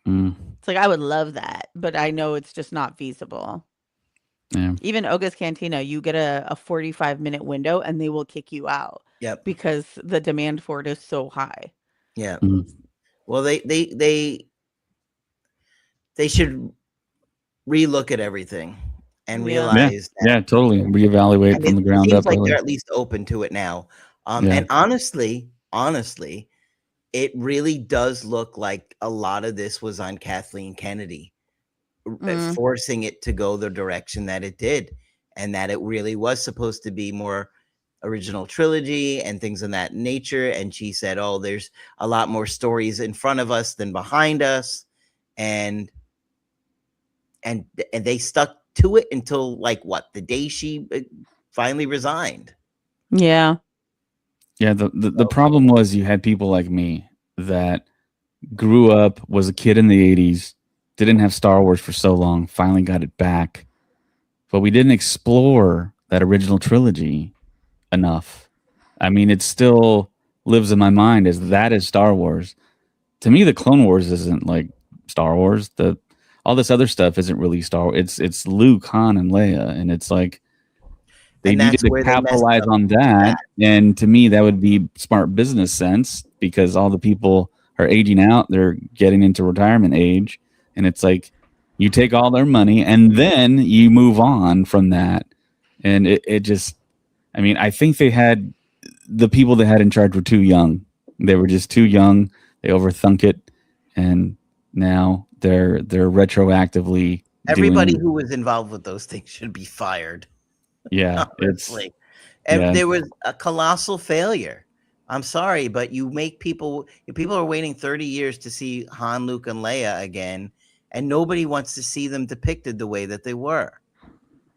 mm, It's like I would love that, but I know it's just not feasible. yeah. Even Oga's Cantina, you get a 45-minute window and they will kick you out Yep. because the demand for it is so high. Yeah. Mm, Well, they should relook at everything and Yeah. yeah. realize that. Yeah. Totally. Reevaluate And from it the ground seems up. like Really. they're at least open to it now. Yeah. And honestly, it really does look like a lot of this was on Kathleen Kennedy, Mm, forcing it to go the direction that it did, and that it really was supposed to be more original trilogy and things of that nature. And she said, "Oh, there's a lot more stories in front of us than behind us," and and and they stuck to it until like what, the day she finally resigned. yeah. Yeah. The So, problem was you had people like me that grew up, was a kid in the 80s, didn't have Star Wars for so long, finally got it back, but we didn't explore that original trilogy enough. I mean, it still lives in my mind as that is Star Wars. To me, the Clone Wars isn't like Star Wars. The all this other stuff isn't really Star Wars. It's Luke, Han, and Leia, and it's like they and needed that's to where they messed capitalize up on with that. that. And to me, that would be smart business sense because all the people are aging out. They're getting into retirement age. And it's like you take all their money and then you move on from that. And it just, I mean, I think they had the people they had in charge were too young. They were just too young. They overthunk it. And now they're retroactively Everybody doing, who was involved with those things should be fired. yeah, it's, Honestly, yeah, there was a colossal failure. I'm sorry, but you make people, if people are waiting 30 years to see Han, Luke, and Leia again, and nobody wants to see them depicted the way that they were.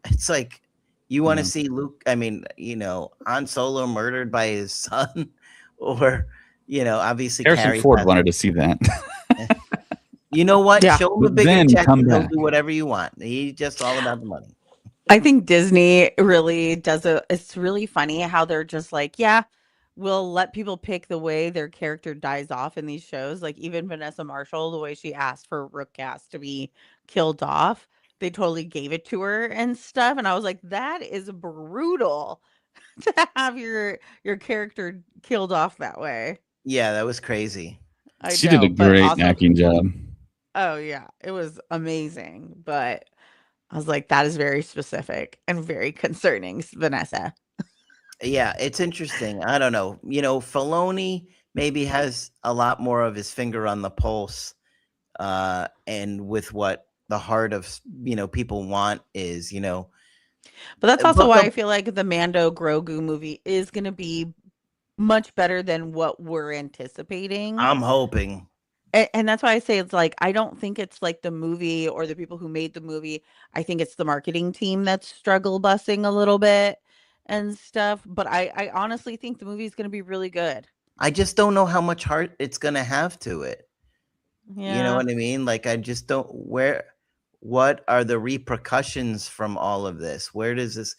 It's like you want to yeah. see Luke, I mean, Han Solo murdered by his son, or obviously Harrison Carrie Ford passed. wanted to see that. You know what? Yeah. Show him a But bigger then check come and he'll back. do whatever you want. He's just all about the money. I think Disney really does it's really funny how they're just like, yeah, we'll let people pick the way their character dies off in these shows. Like even Vanessa Marshall, the way she asked for Rook Cast to be killed off, they totally gave it to her and stuff. And I was like, that is brutal to have your character killed off that way. Yeah, that was crazy. I She did a know, but great also, acting job. oh yeah, it was amazing. But I was like, that is very specific and very concerning, Vanessa. Yeah, it's interesting. I don't know. Filoni maybe has a lot more of his finger on the pulse, and with what the heart of people want is, But that's also why I but feel like the Mando Grogu movie is going to be much better than what we're anticipating. I'm hoping. And that's why I say it's like I don't think it's like the movie or the people who made the movie. I think it's the marketing team that's struggle bussing a little bit and stuff. But I honestly think the movie is going to be really good. I just don't know how much heart it's gonna have to it. You know Yeah. what I mean? Like, I just don't what are the repercussions from all of this? Where does this,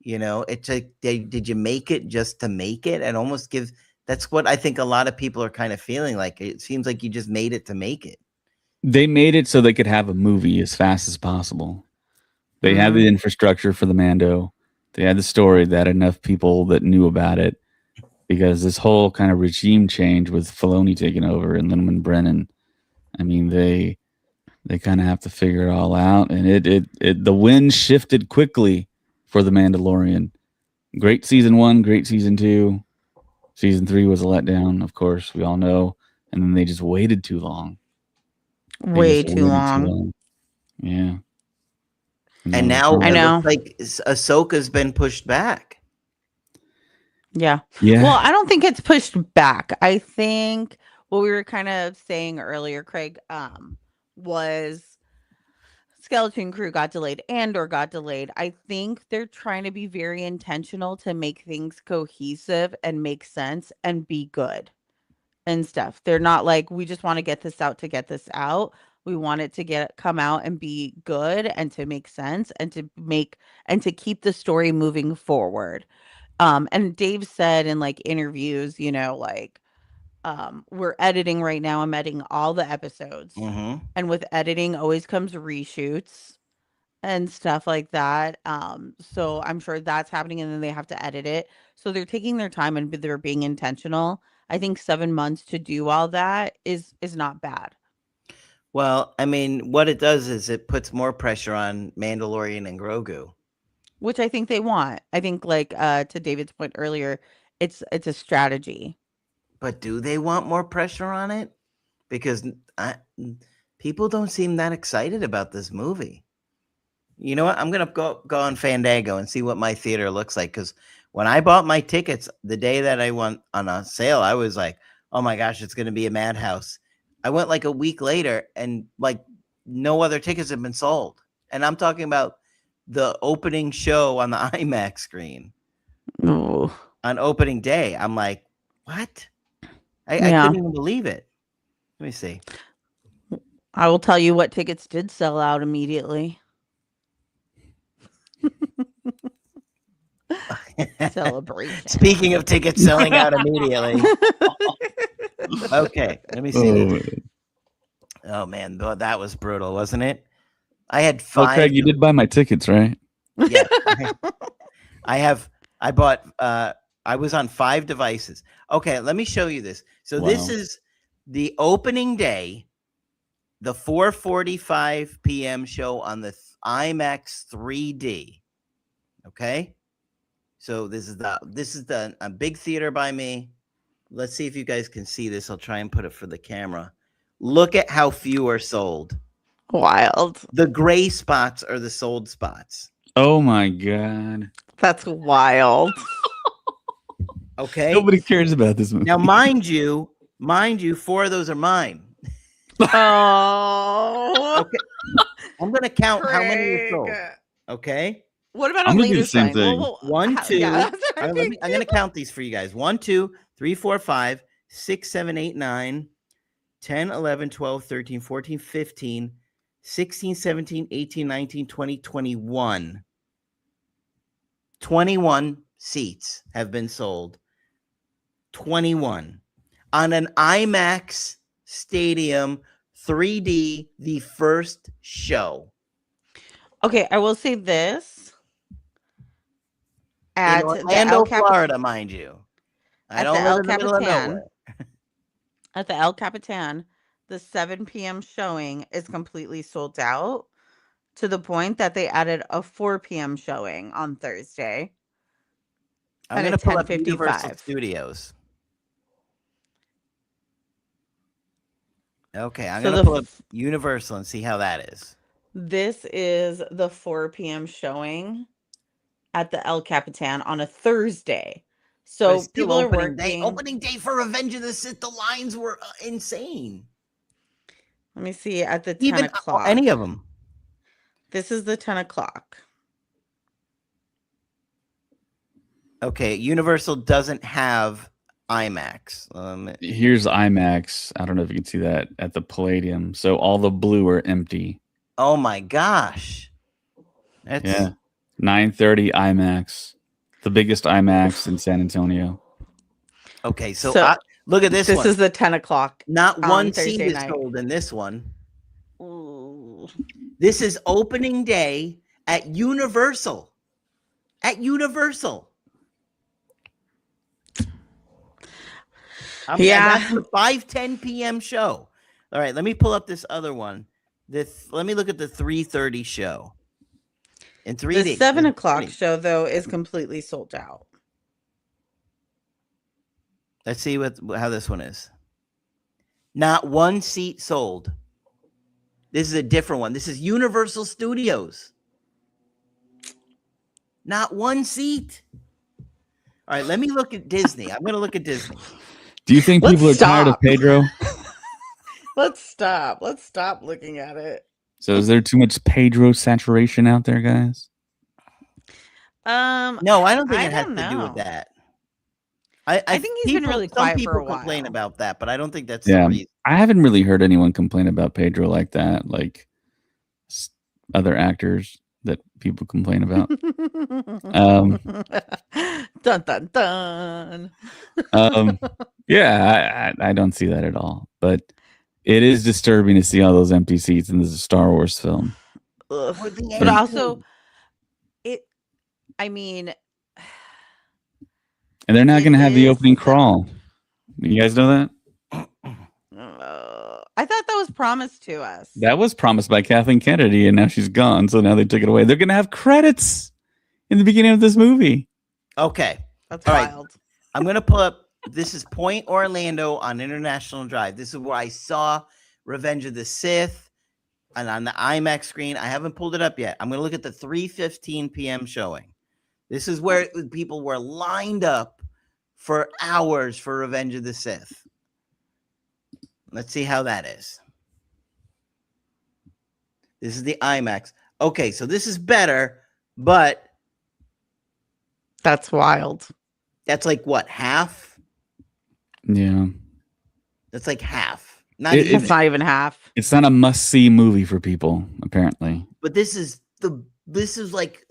it's like, did you make it just to make it? And almost give That's what I think a lot of people are kind of feeling like. It seems like you just made it to make it. They made it so they could have a movie as fast as possible. They had the Mhm. infrastructure for the Mando. They had the story. They had enough people that knew about it, because this whole kind of regime change with Filoni taking over and Lin Brennan. I mean, they kind of have to figure it all out, and it the wind shifted quickly for the Mandalorian. Great season 1, great season 2. Season 3 was a letdown, of course, we all know, and then they just waited too long. They Way just too waited too long. long. Yeah. And And now they're now I it finally. looks know. like Ahsoka's been pushed back. Yeah. Well, Yeah. I don't think it's pushed back. I think what we were kind of saying earlier, Craig, was Skeleton Crew got delayed and or got delayed. I think they're trying to be very intentional to make things cohesive and make sense and be good and stuff. They're not like we just want to get this out to get this out. We want it to come out and be good and to make sense and to keep the story moving forward. And Dave said in like interviews, like we're editing right now. I'm editing all the episodes. Mm-hmm. And with editing always comes reshoots and stuff like that. So I'm sure that's happening and then they have to edit it. So they're taking their time and they're being intentional. I think 7 months to do all that is not bad, Well, I mean, what it does is it puts more pressure on Mandalorian and Grogu. which I think they want. I think like to David's point earlier, it's a strategy. But do they want more pressure on it? Because people don't seem that excited about this movie. You know what? I'm gonna go on Fandango and see what my theater looks like. Because when I bought my tickets the day that I went on a sale, I was like, "Oh my gosh, it's gonna be a madhouse." I went like a week later, and like no other tickets have been sold. And I'm talking about the opening show on the IMAX screen Oh, on opening day. I'm like, what? I yeah. couldn't even believe it. Let me see. I will tell you what tickets did sell out immediately. Celebration. Speaking of tickets selling out immediately. Okay, let me see. Oh, Oh man, that was brutal, wasn't it? I had well, 5. Craig, you did buy my tickets, right? Yes. I bought I was on 5 devices. Okay, let me show you this. So this Wow. is the opening day, the 4:45 p.m. show on the IMAX 3D. Okay? So this is the a big theater by me. Let's see if you guys can see this. I'll try and put it for the camera. Look at how few are sold. Wild. The gray spots are the sold spots. Oh my God. That's wild. Okay. Nobody cares about this movie. Now, mind you, 4 of those are mine. Oh. Okay. I'm gonna count how many are sold. Craig. Okay. What about I'm on gonna do the later same sign? thing. Well, 1, 2. yeah, that's what I I'm gonna count these for you guys. 1, 2, 3, 4, 5, 6, 7, 8, 9, 10, 11, 12, 13, 14, 15, 16, 17, 18, 19, 20, 21. 21 seats have been sold. 21 on an IMAX stadium 3D, the first show Okay, I will say this in at the Orlando, Florida, mind you. I at the don't live El in the middle of Capitan nowhere. at the El Capitan, the 7 p.m. showing is completely sold out to the point that they added a 4 p.m. showing on Thursday I'm at a gonna pull up Universal 10:55. Studios. Okay, I'm So gonna pull up Universal and see how that is. this is the 4 p.m. showing at the El Capitan on a Thursday. But So it's still people are opening day. working. Opening day for Revenge of the Sith. The lines were insane. Let me see at the 10 Even o'clock. any of them. This is the 10 o'clock. Okay, Universal doesn't have IMAX. Here's IMAX. I don't know if you can see that at the Palladium. So all the blue are empty. Oh my gosh. That's Yeah. 9:30 IMAX. The biggest IMAX in San Antonio. okay. So, So, look at this one. This is the 10 o'clock. Not on one seat Thursday is night. sold in this one. Ooh. This is opening day at Universal. At Universal. Yeah. That's the 5:10 p.m. show. All right, let me pull up this other one. Let me look at the 3:30 show. In 3 The days. 7 o'clock show, though, is completely sold out. Let's see how this one is. Not one seat sold. This is a different one. This is Universal Studios. Not one seat. All right, let me look at Disney. I'm going to look at Disney. Do you think people are tired of Pedro? Let's stop. Let's stop looking at it. So is there too much Pedro saturation out there, guys? No, I don't think it has to do with that. I think he's been really quiet for a while. Some people complain about that, but I don't think that's the reason. I haven't really heard anyone complain about Pedro like that, like other actors that people complain about. Dun dun dun. Yeah, I don't see that at all. But it is disturbing to see all those empty seats in this Star Wars film. But also, I mean, and they're not going to have the opening crawl. You guys know that? I thought that was promised to us. That was promised by Kathleen Kennedy, and now she's gone. So now they took it away. They're going to have credits in the beginning of this movie. Okay, that's all wild. Right. I'm going to pull up. This is Point Orlando on International Drive. This is where I saw Revenge of the Sith, and on the IMAX screen. I haven't pulled it up yet. I'm going to look at the 3:15 p.m. showing. This is where people were lined up for hours for Revenge of the Sith. Let's see how that is. This is the IMAX. Okay, so this is better, but that's wild. That's like what, half? Yeah. That's like half. It's not even half. It's not a must-see movie for people, apparently. But this is like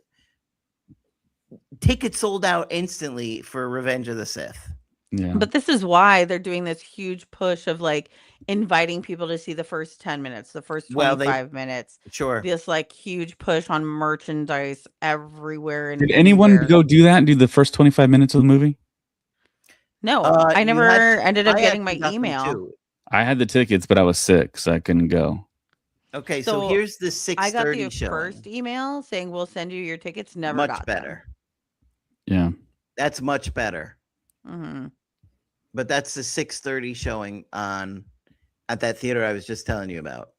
tickets sold out instantly for Revenge of the Sith. Yeah. But this is why they're doing this huge push of like inviting people to see the first 10 minutes, the first 25 minutes. Sure. This like huge push on merchandise everywhere. Did anyone go do that and do the first 25 minutes of the movie? No, I never ended up getting my email. Too. I had the tickets, but I was sick, so I couldn't go. Okay, so here's the 6:30 I got the showing. first email saying we'll send you your tickets. Never much got better. Them. Yeah, that's much better. Mm-hmm. But that's the 6:30 showing at that theater I was just telling you about.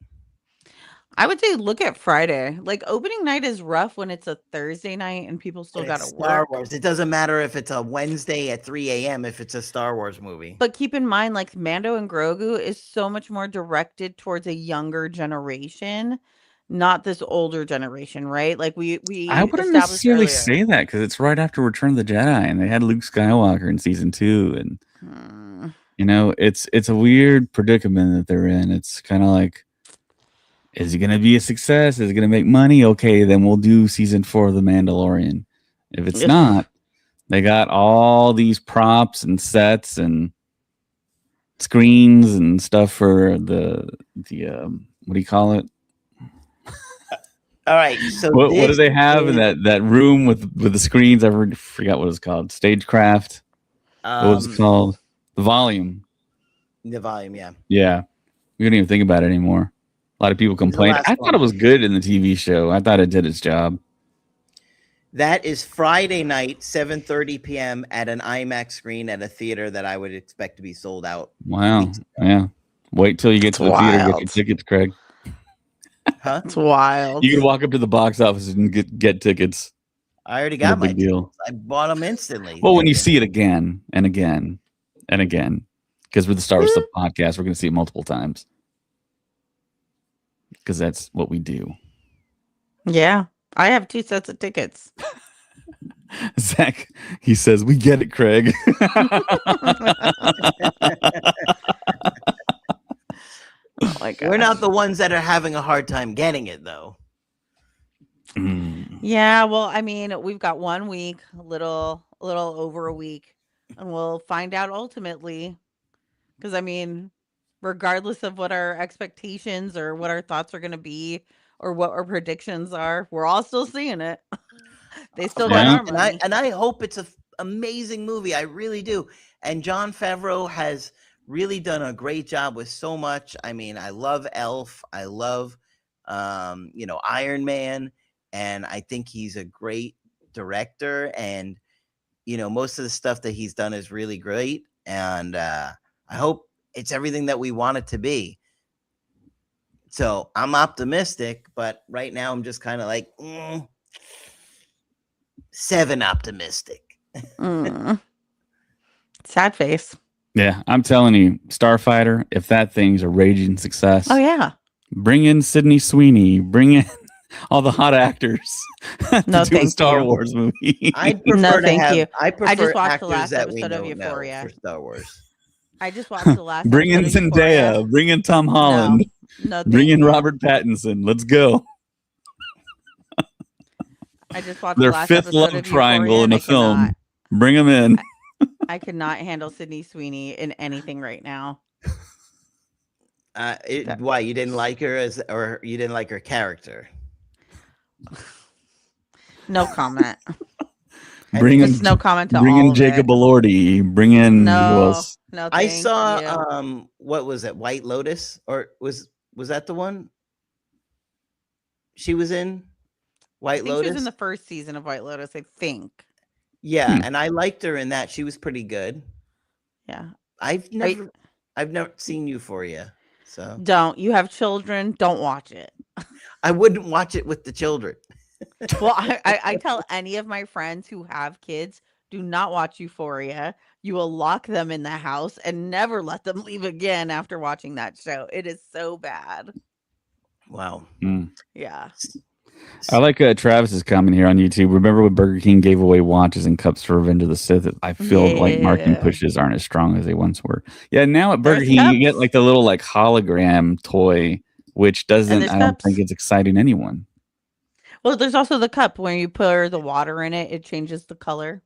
I would say look at Friday. Like opening night is rough when it's a Thursday night and people still got to work. Star Wars. It doesn't matter if it's a Wednesday at 3 a.m. if it's a Star Wars movie. But keep in mind, like Mando and Grogu is so much more directed towards a younger generation, not this older generation, right? Like we I wouldn't necessarily say that because it's right after Return of the Jedi, and they had Luke Skywalker in season 2, and you know, it's a weird predicament that they're in. It's kind of like, is it going to be a success? Is it going to make money? Okay, then we'll do season 4 of The Mandalorian. If it's not, they got all these props and sets and screens and stuff for the what do you call it? All right. So what do they have in that room with the screens? I forgot what it's called. Stagecraft. What was it called? The volume. The volume, yeah. Yeah. We don't even think about it anymore. A lot of people complained. I thought it was good in the TV show. I thought it did its job. That is Friday night, 7:30 p.m. at an IMAX screen at a theater that I would expect to be sold out. Wow. Yeah. Wait till you get It's to the theater, get your wild. tickets, Craig. Huh? It's wild. You can walk up to the box office and get tickets. I already No got my big deal. tickets. I bought them instantly. Well, when you see it again and again and again, because we're the Star Wars podcast, we're going to see it multiple times. Because that's what we do. Yeah. I have 2 sets of tickets. Zach, he says, we get it, Craig. Oh my gosh. We're not the ones that are having a hard time getting it, though. Yeah, well, I mean, we've got 1 week, a little over a week, and we'll find out ultimately. Because I mean, regardless of what our expectations or what our thoughts are going to be or what our predictions are, we're all still seeing it. They still got our money. And I hope it's an amazing movie. I really do. And Jon Favreau has really done a great job with so much. I mean, I love Elf. I love, Iron Man. And I think he's a great director. And, most of the stuff that he's done is really great. And I hope it's everything that we want it to be. So I'm optimistic, but right now I'm just kind of like 7 optimistic. Sad face. Yeah, I'm telling you, Starfighter, if that thing's a raging success. Oh, yeah. Bring in Sydney Sweeney. Bring in all the hot actors to No, do a thank Star you. Wars movie. I prefer No, to thank have. you. I prefer just watched the actors last that we episode of don't know Euphoria. for Star Wars. I just watched the last Bring in episode of Euphoria. Zendaya. Bring in Tom Holland. No, Bring in thank you. Robert Pattinson. Let's go. I just watched Their the last 5th episode love of triangle Euphoria, in and a film. Bring them in. I cannot handle Sydney Sweeney in anything right now. Why you didn't like her or you didn't like her character? No comment. Bring in Just no comment to bring all in of Jacob it. Elordi. Bring in who No, else? no. I Thank saw you. what was it? White Lotus, or was that the one she was in? White I think Lotus. she was in the first season of White Lotus. I think. Yeah, and I liked her in that. She was pretty good. Yeah. I've never seen Euphoria, so Don't. You have children. Don't watch it. I wouldn't watch it with the children. Well, I tell any of my friends who have kids, do not watch Euphoria. You will lock them in the house and never let them leave again after watching that show. It is so bad. Wow. Yeah. I like Travis's comment here on YouTube. Remember when Burger King gave away watches and cups for Revenge of the Sith? I feel like marketing pushes aren't as strong as they once were. Yeah, now at Burger King, you get like the little like hologram toy, which doesn't, I don't think it's exciting anyone. Well, there's also the cup when you pour the water in it, it changes the color.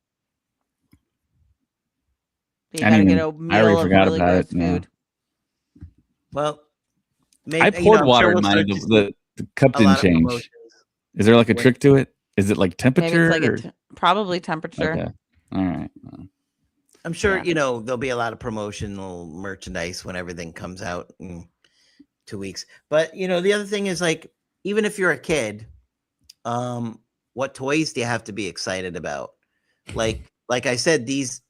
You gotta get a meal of really gross food. Well, I poured water in mine. The cup didn't change. Is there like a trick to it? Is it like temperature? Maybe it's like probably temperature. Okay. All right. I'm sure there'll be a lot of promotional merchandise when everything comes out in 2 weeks. But the other thing is, like, even if you're a kid, what toys do you have to be excited about? Like I said, these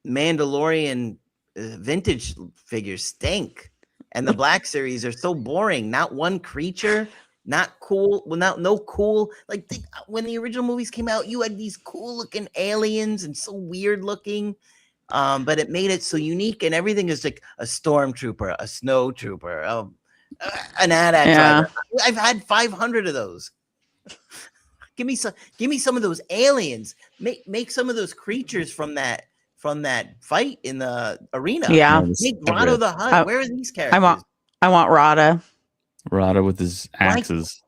Mandalorian vintage figures stink, and the Black Series are so boring. Not one creature, not cool. Well, no cool. Like when the original movies came out, you had these cool looking aliens and so weird looking. But it made it so unique, and everything is like a stormtrooper, a snow trooper, an AT-AT driver. I've had 500 of those. Give me some of those aliens. Make some of those creatures from that fight in the arena. Yeah. Make Rado the Hutt. Where are these characters? I want Rada. Rada with his axes.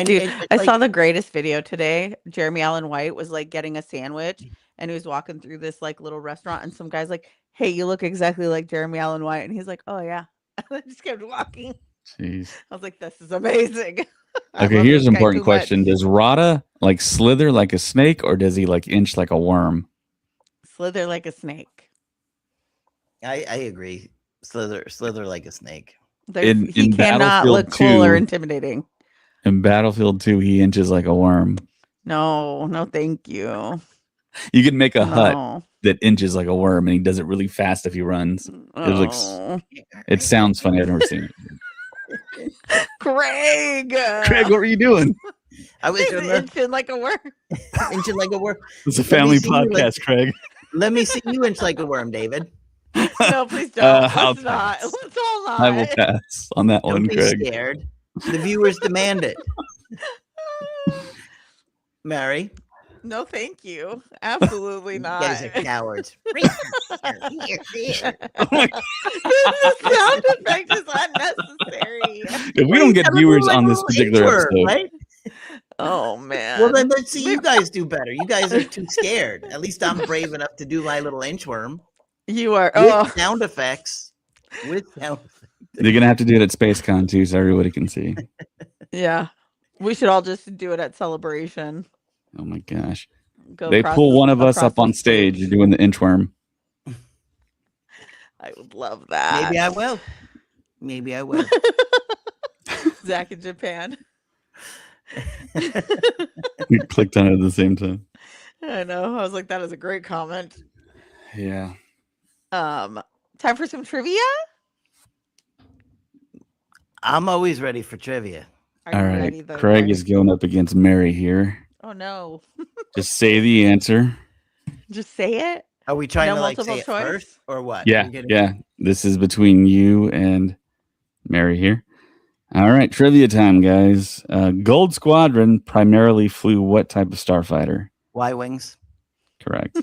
Dude, I saw the greatest video today. Jeremy Allen White was like getting a sandwich, and he was walking through this like little restaurant, and some guy's like, "Hey, you look exactly like Jeremy Allen White," and he's like, "Oh yeah," and I just kept walking. Jeez. I was like, "This is amazing." Okay, here's an important question: does Rada like slither like a snake, or does he like inch like a worm? Slither like a snake. I agree. Slither like a snake. He cannot look cool or intimidating. In Battlefield 2, he inches like a worm. No, thank you. You can make a hut No. that inches like a worm, and he does it really fast if he runs. It looks. Oh. It sounds funny. I've never seen it. Craig. Craig, what were you doing? I was He's inching like a worm. inching like a worm. It's a family see you, like- podcast, Craig. Let me see you inch like a worm, David. No, please don't. I'll Let's not. pass. Let's all not. I will pass on that Don't one, be Craig. scared. The viewers demand it. Mary, No, thank you. Absolutely you not. guys are cowards. Oh my- The sound effect is unnecessary. If we don't get viewers on this particular episode, right? Oh man. Well, then let's see you guys do better. You guys are too scared. At least I'm brave enough to do my little inchworm You are. with Oh, sound effects. With sound effects. you're gonna have to do it at SpaceCon too, so everybody can see. yeah. We should all just do it at Celebration. Oh my gosh! Go They across pull the- one of us across up on the stage. You're doing the inchworm. I would love that. Maybe I will. Maybe I will. Zach in Japan. We clicked on it at the same time. I know. I was like, that is a great comment. Yeah. Time for some trivia. I'm always ready for trivia. Are All you right. ready, though, Craig Greg? is going up against Mary here. Oh no! Just say the answer. Just say it. Are we trying No to like multiple say it choice? first or what? Yeah. You're getting- Yeah. This is between you and Mary here. All right. Trivia time, guys. Gold Squadron primarily flew what type of starfighter? Y-wings. Correct.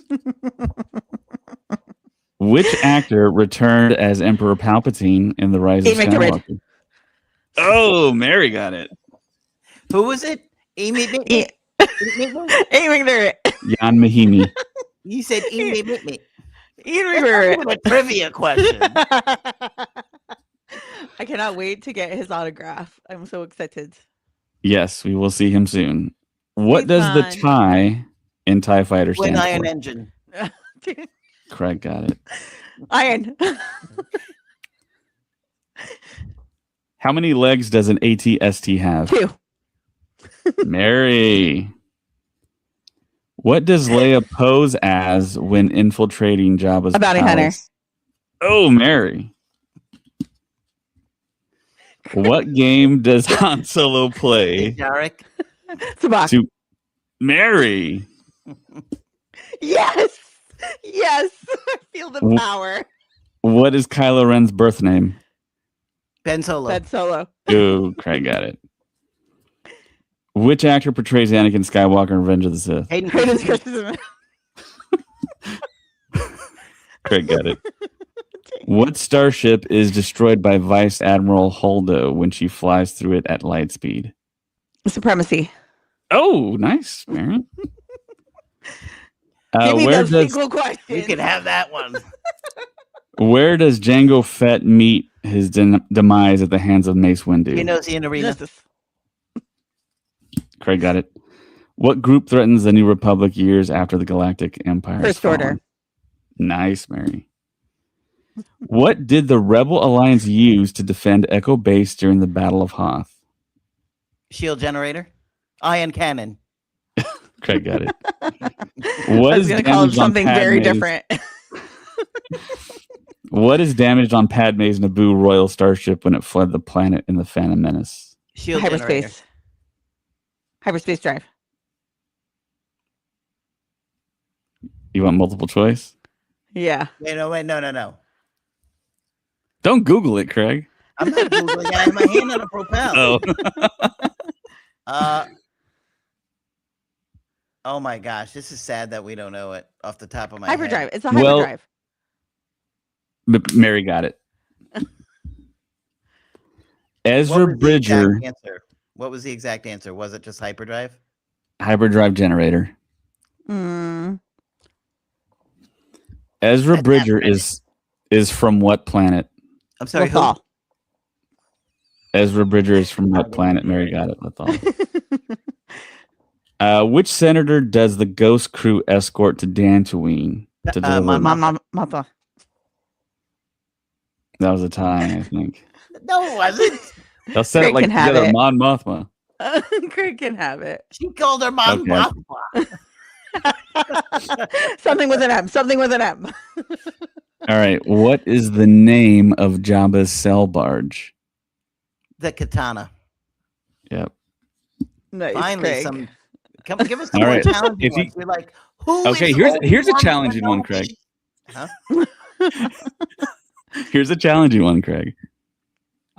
Which actor returned as Emperor Palpatine in The Rise of Ian McDiarmid. Skywalker? Oh, Mary got it. Who was it? Amy. Ian McDiarmid. Jan Mahimi. You said Amy. Ian That's not McDiarmid. even a trivia question. I cannot wait to get his autograph. I'm so excited. Yes, we will see him soon. What Be does the fun. TIE in TIE Fighter Twin stand iron for? engine. Craig got it. Iron. How many legs does an AT-ST have? 2. Mary. What does Leia pose as when infiltrating Jabba's A bounty hunter. palace? Oh, Mary. What game does Han Solo play? Jarek. Sabak. To Mary. Yes. Yes. I feel the W- power. What is Kylo Ren's birth name? Ben Solo. Ben Solo. Oh, Craig got it. Which actor portrays Anakin Skywalker in Revenge of the Sith? Hayden Hayden Christensen. Christensen. Craig got it. What starship is destroyed by Vice Admiral Holdo when she flies through it at light speed? Supremacy. Oh, nice, Mary. Give me where those does sequel questions. You can have that one. where does Jango Fett meet his demise at the hands of Mace Windu? He knows the arena. Justice. Craig got it. What group threatens the New Republic years after the Galactic Empire? First Order. Nice, Mary. What did the Rebel Alliance use to defend Echo Base during the Battle of Hoth? Shield generator. Ion cannon. Craig got it. I What was is going to call him damaged on something very Padme's- different. What is damaged on Padme's Naboo Royal Starship when it fled the planet in the Phantom Menace? Shield generator. Hyperspace. Hyperspace drive. You want multiple choice? Yeah. Wait, no. Don't Google it, Craig. I'm not Googling. I have my hand on a propel. Oh, Oh my gosh, this is sad that we don't know it off the top of my head. Hyperdrive. It's a Well- hyperdrive. Mary got it. What Ezra was the Bridger, exact answer? What was the exact answer? Was it just hyperdrive? hyperdrive generator. Mm. Ezra That's Bridger not is from what planet? I'm sorry. Who? Lothal. Ezra Bridger is from what planet? Mary got it. That's all. Which senator does the Ghost Crew escort to Dantooine to deliver? Mata. That was a tie, I think. No, it wasn't. They'll set Craig it like can have together. it. Mon Mothma. Craig can have it. She called her mom. Okay. Something with an M. Something with an M. All right. What is the name of Jabba's sail barge? The katana. Yep. Nice, Finally, Craig. give us some All more right. challenging If you- ones. We're like, who Okay, is here's a Obi-Wan challenging one, Craig. Kenobi? Huh? Here's a challenging one, Craig.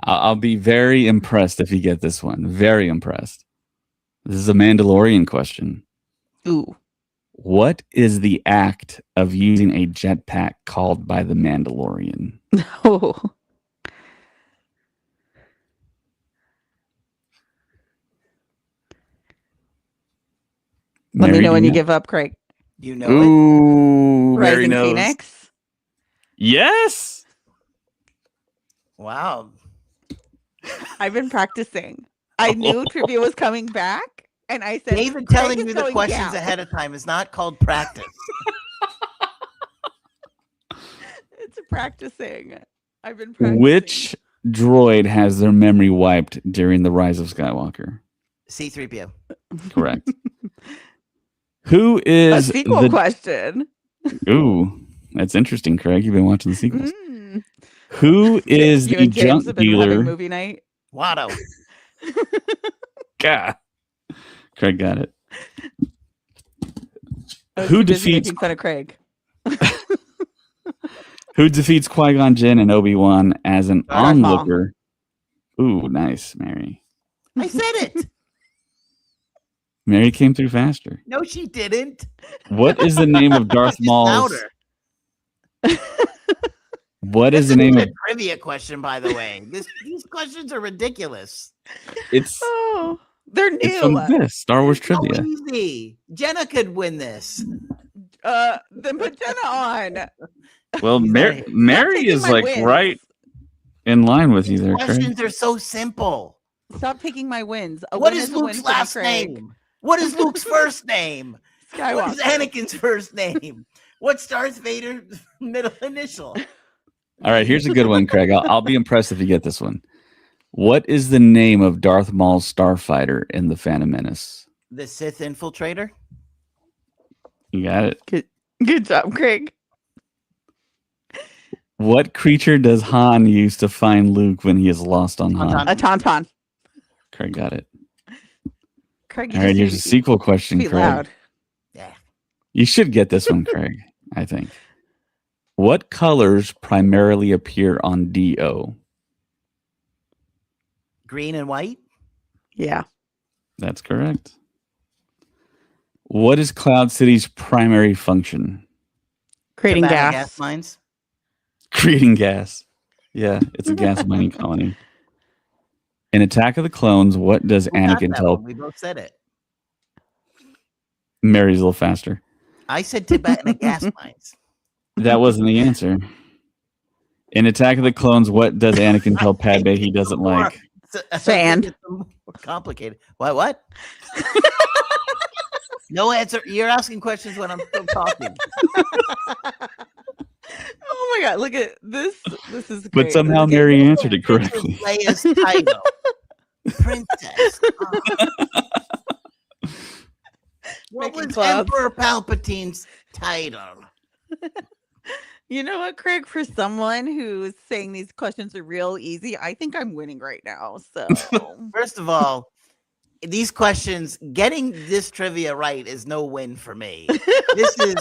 I'll be very impressed if you get this one. Very impressed. This is a Mandalorian question. Ooh. What is the act of using a jetpack called by the Mandalorian? Oh. Let me Mary, know do when you know? give up, Craig. You know it? Ooh, Mary Rising knows. Phoenix. Yes. Wow. I've been practicing. I knew trivia was coming back, and I said, David Craig telling is you the going questions down. ahead of time is not called practice. It's practicing. I've been practicing. Which droid has their memory wiped during the Rise of Skywalker? C-3PO. Correct. Who A is sequel the? question. Ooh, that's interesting, Craig. You've been watching the sequels. Mm. Who is You the and James junk have been having dealer? movie night. Watto. God. Craig got it. I was Who too busy defeats making fun of Craig. Who defeats Qui-Gon Jinn and Obi-Wan as an Darth Maul. onlooker? Ooh, nice, Mary. I said it. Mary came through faster. No, she didn't. What is the name of Darth Just Maul's? louder. What This is the name isn't of? a trivia question, by the way. These questions are ridiculous. It's Oh, they're it's from new. this Star Wars So trivia. easy. Jenna could win this. Then put Jenna on. Well, He's Mary, not here. Mary taking is my like wins. right in line with you there, Craig. Questions are so simple. Stop taking my wins. A What win is a win Luke's for me, last Craig. name? What is Luke's first name? What is Skywalker. Anakin's first name? What's Darth Vader's middle initial? All right, here's a good one, Craig. I'll be impressed if you get this one. What is the name of Darth Maul's starfighter in the Phantom Menace? The Sith infiltrator? You got it. Good job, Craig. What creature does Han use to find Luke when he is lost on Han? Tauntaun. A tauntaun. Craig got it. Craig, All right, here's a sequel question, Be Craig. loud. Yeah. You should get this one, Craig, I think. What colors primarily appear on DO? Green and white? Yeah. That's correct. What is Cloud City's primary function? Creating Cabana gas. gas mines? Creating gas. Yeah, it's a gas mining colony. In Attack of the Clones, what does Who got Anakin that tell? one? We both said it. Mary's a little faster. I said Tibetan gas mines. That wasn't the answer. In Attack of the Clones, what does Anakin tell Padme he doesn't like? Sand. It's more complicated. What? No answer. You're asking questions when I'm still talking. Oh my god, look at this. This is great. But somehow This is Mary good. answered it correctly. Leia's title. Princess. What Making was clouds. Emperor Palpatine's title? You know what, Craig? For someone who's saying these questions are real easy, I think I'm winning right now. So First of all, these questions, getting this trivia right is no win for me. This is,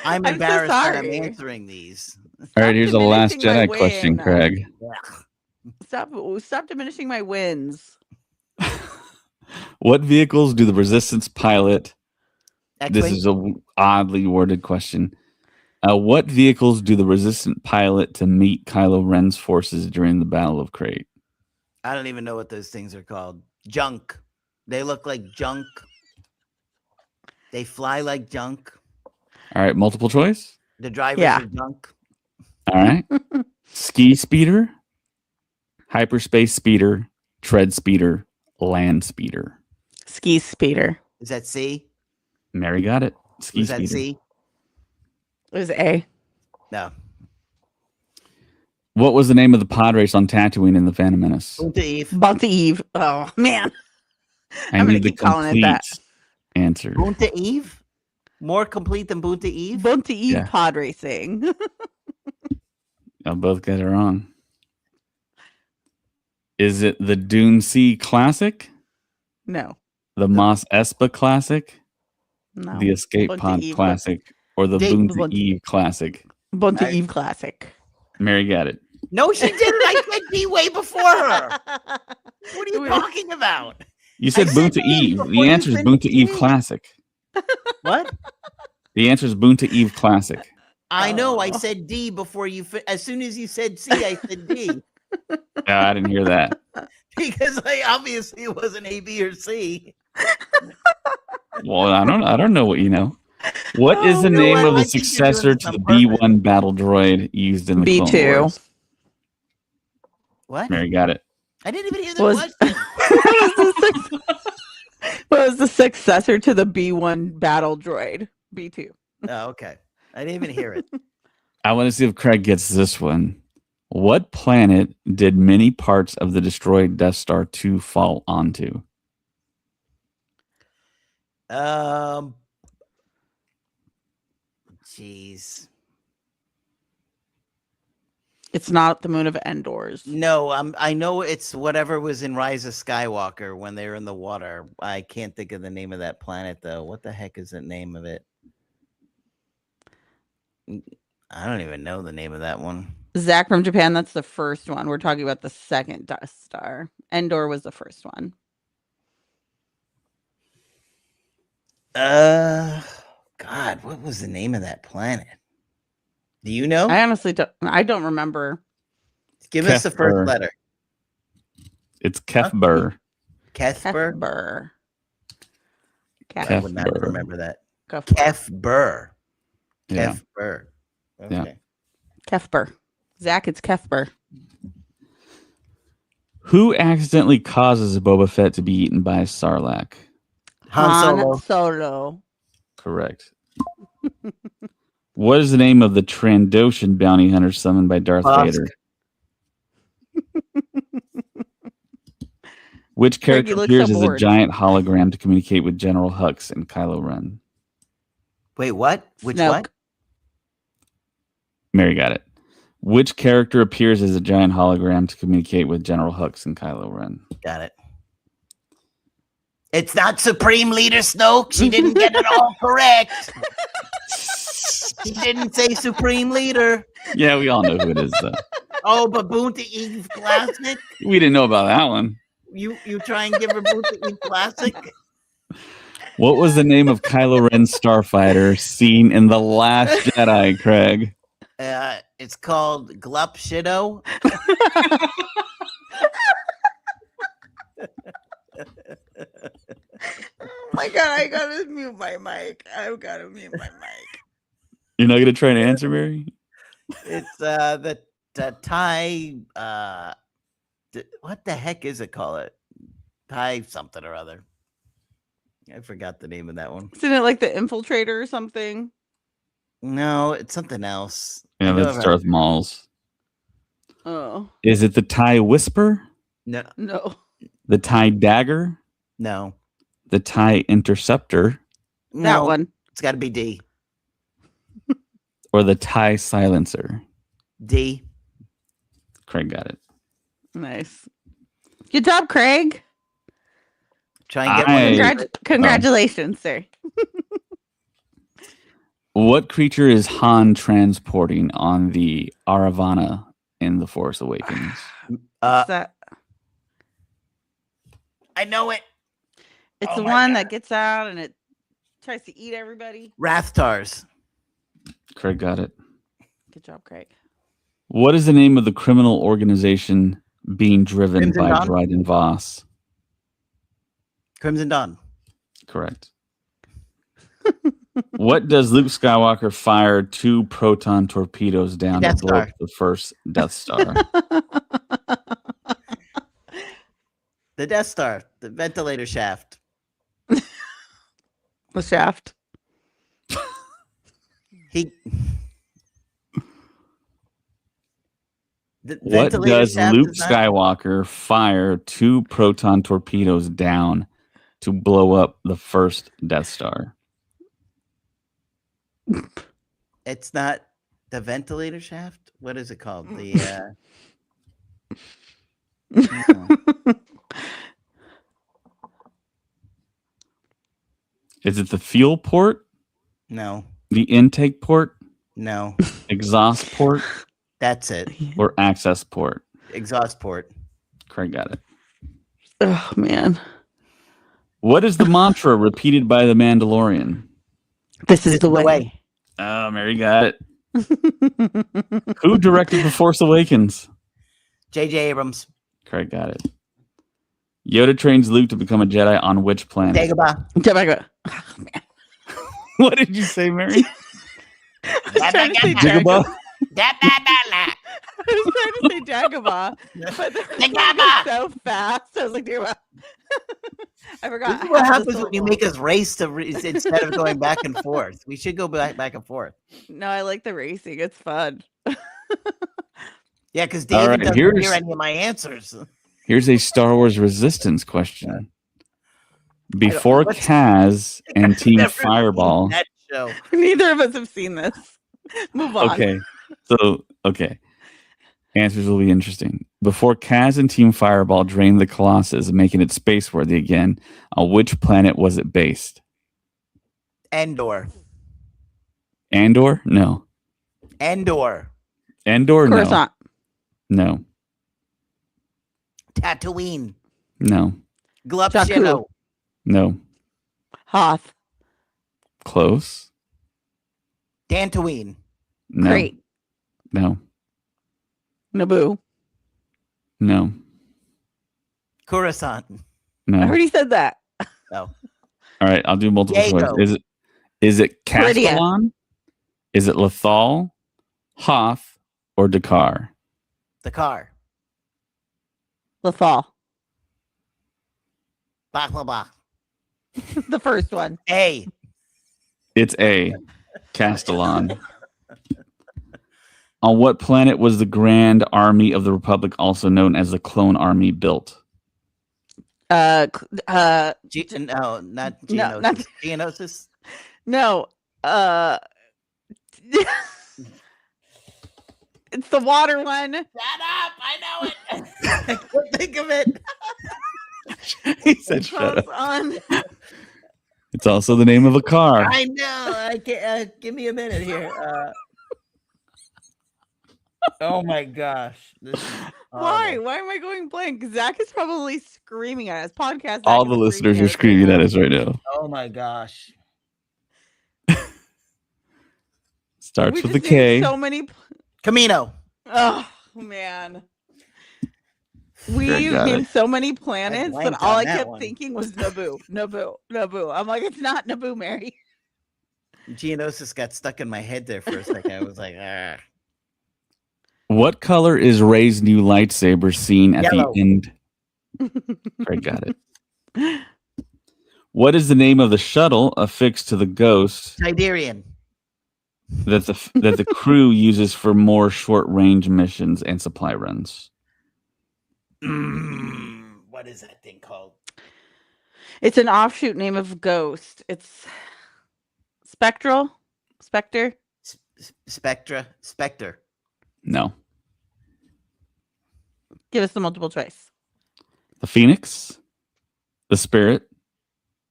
I'm I'm so embarrassed that I'm sorry. answering these. All right, here's the last diminishing my Jedi question, win. Craig. Stop diminishing my wins. What vehicles do the Resistance pilot? This X-Wing? is a oddly worded question. What vehicles do the Resistant pilot to meet Kylo Ren's forces during the Battle of Crate? I don't even know what those things are called. Junk. They look like junk. They fly like junk. All right, multiple choice. The drivers Yeah. are junk. All right. Ski speeder, hyperspace speeder, tread speeder, land speeder. Ski speeder. Is that C? Mary got it. Ski Is that speeder. C? It was A. No. What was the name of the pod race on Tatooine in the Phantom Menace? Boonta Eve. Bounty Eve. Oh man. I I'm gonna need the keep calling it complete that. answer. Boonta Eve? More complete than Boonta Eve? Boonta Eve Yeah. pod racing. Y'all both get it wrong. Is it the Dune Sea Classic, No. the Mos Espa Classic, No. the Escape Boonta Pod Eve Classic, or the Date Boonta Boonta- Eve Classic? Boonta I- Eve Classic. Mary got it. No, she didn't. I said D way before her. What are you Wait. talking about? You said I said Boonta D Eve. before The you answer is finished Boonta Eve D. Classic. What? The answer is Boonta Eve Classic. I know. I Oh. said D before you. As soon as you said C, I said D No, I didn't hear that. because obviously it wasn't A, B, or C. Well, I don't know what you know. What is the Oh, You know name what? of I the think you're doing successor this to on the purpose. B1 battle droid used in the Clone B2. Wars? What? Mary got it. I didn't even hear the Was- question. what was the successor to the B1 battle droid? B2. Oh, okay. I didn't even hear it. I want to see if Craig gets this one. What planet did many parts of the destroyed Death Star 2 fall onto? Jeez. It's not the moon of Endor's. No, I know it's whatever was in Rise of Skywalker when they were in the water. I can't think of the name of that planet though. What the heck is the name of it? I don't even know the name of that one. Zach from Japan, that's the first one. We're talking about the second Death Star. Endor was the first one. God, what was the name of that planet? Do you know? I honestly don't remember. Give us the Kefber. first letter. It's Kefber. Kefber. Kefber. I would not Kefber. remember that. Kefber. Kefber. Yeah. Kefber. Okay. Yeah. Kefber. Zach, it's Kefber. Who accidentally causes Boba Fett to be eaten by Sarlacc? Han Solo. Correct. What is the name of the Trandoshan bounty hunter summoned by Darth Bosk. Vader? Which Craig, character you look appears so as a bored. giant hologram to communicate with General Hux and Kylo Ren? Wait, what? Which Snoke. what? Mary got it. Which character appears as a giant hologram to communicate with General Hux and Kylo Ren? Got it. It's not Supreme Leader Snoke. She didn't get it all correct. She didn't say Supreme Leader. Yeah, we all know who it is, though. Oh, but Boonta Eve Classic? We didn't know about that one. You try and give her Boonta Eve Classic? What was the name of Kylo Ren's starfighter seen in The Last Jedi, Craig? It's called Glup Shido. Oh my god, I gotta mute my mic. I've gotta mute my mic. You're not going to try to answer, Mary? It's the Thai what the heck is it called? Thai something or other. I forgot the name of that one. Isn't it like the infiltrator or something? No, it's something else. Yeah, I know that's about- Darth Maul's. Oh Is it the Thai Whisper? No, no. The Thai Dagger? no, The Thai Interceptor? That no. one. It's got to be D. Or the Thai Silencer? D. Craig got it. Nice. Good job, Craig. Try and get one. Hey. of these. Congratulations, sir. What creature is Han transporting on the Aravana in The Force Awakens? What's that? I know it. It's Oh the my one God. that gets out and it tries to eat everybody. Rathtars. Craig got it. Good job, Craig. What is the name of the criminal organization being driven Crimson by Dawn? Dryden Voss? Crimson Dawn. Correct. What does Luke Skywalker fire 2 proton torpedoes down to Death blow up Star. the first Death Star? The Death Star. The ventilator shaft. The shaft. He. The What ventilator does shaft Luke is not- Skywalker fire 2 proton torpedoes down to blow up the first Death Star? It's not the ventilator shaft. What is it called? The no. Is it the fuel port, No. the intake port, No. exhaust port, That's it. or access port? Exhaust port. Craig got it. Oh man, What is the mantra repeated by the Mandalorian? this is the way. Oh, Mary got it. Who directed The Force Awakens? J.J. Abrams. Craig got it. Yoda trains Luke to become a Jedi on which planet? Dagobah. Oh, man. What did you say, Mary? I was trying to say Dagobah? I was trying to say Dagobah, but Dagobah so fast. I was like, Dagobah. I forgot. This is what happens when you make us race instead of going back and forth. We should go back and forth. No, I like the racing. It's fun. Yeah, because David right, doesn't here's- hear any of my answers. Here's a Star Wars Resistance question. Before what's- Kaz and Team Never seen Fireball. that show. Neither of us have seen this. Move on. Okay. Answers will be interesting. Before Kaz and Team Fireball drained the Colossus, making it space-worthy again, on which planet was it based? Endor. Andor? No. Endor. Andor? No. Coruscant. No. Tatooine. No. Glupshino. No. Hoth. Close. Dantooine. No. Great. No. Naboo. No. Coruscant. No. I already said that. No. All right, I'll do multiple Diego. choice. Is it Meridia. Castellan? Is it Lothal, Hoth, or Dakar? The car. Lothal. Blah, blah, blah. The first one. A. It's A. Castellan. On what planet was the Grand Army of the Republic, also known as the Clone Army, built? No, not Geonosis. No, not- Geonosis. No. It's the water one. Shut up! I know it. I couldn't think of it. He said, "Shut up." On. It's also the name of a car. I know. I can't. Give me a minute here. Oh my gosh! This is Why? horrible. Why am I going blank? Zach is probably screaming at us. Podcast. All Zach the is listeners are us screaming right at now. us right now. Oh my gosh! Starts We with a just named K. So many. Camino. Oh man. We Greg got named it. so many planets, but blanked all on I that kept one. thinking was Naboo, Naboo, Naboo. I'm like, it's not Naboo, Mary. Geonosis got stuck in my head there for a second. I was like, ah. What color is Rey's new lightsaber seen at Yellow. the end? Craig got it. What is the name of the shuttle affixed to the Ghost Tidarian. that the crew uses for more short-range missions and supply runs? What is that thing called? It's an offshoot name of Ghost. It's Spectral, Spectre. Spectre. No. Give us the multiple choice. The Phoenix, the Spirit,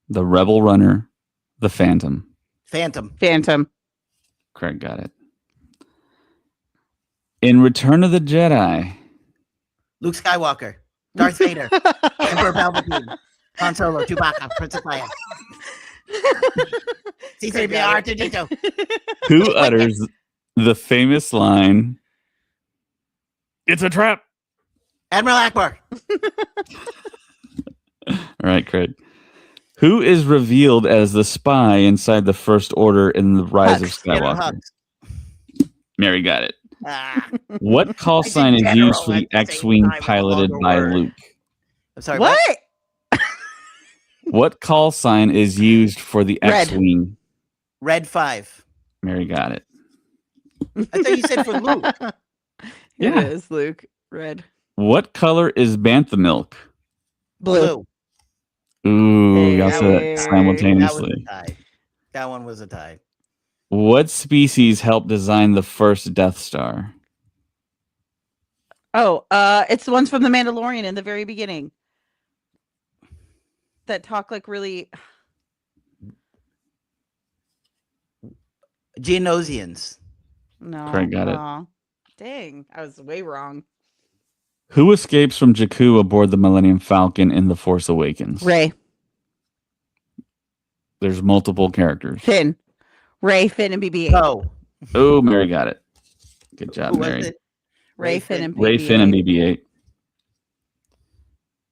the Rebel Runner, the Phantom. Phantom. Phantom. Craig got it. In Return of the Jedi, Luke Skywalker. Darth Vader. Emperor Palpatine. Han Solo. Chewbacca. Princess Leia. C-3PO. R2-D2. who utters the famous line, "It's a trap"? Admiral Akbar. All right, Craig. Who is revealed as the spy inside the First Order in the Rise of Hux. General Skywalker? Hux. Mary got it. Ah, What call said sign is general used for the at the same X-wing time with a piloted longer by word. Luke? I'm sorry. What? What call sign is used for the Red. X-wing? Red 5. Mary got it. I thought you said for Luke. Yeah. It is Luke. Red. What color is bantha milk? Blue. Ooh, Hey, y'all said hey. that That was simultaneously. a tie. That one was a tie. What species helped design the first Death Star? Oh, it's the ones from The Mandalorian in the very beginning that talk like really. Geonosians. No. Craig got it. Aw. Dang, I was way wrong. Who escapes from Jakku aboard the Millennium Falcon in The Force Awakens? Ray, There's multiple characters. Finn, and BB-8. Oh, Oh, Mary got it. Good job, who was Mary. it? Ray, Finn, and BB-8. Ray, Finn, and BB-8.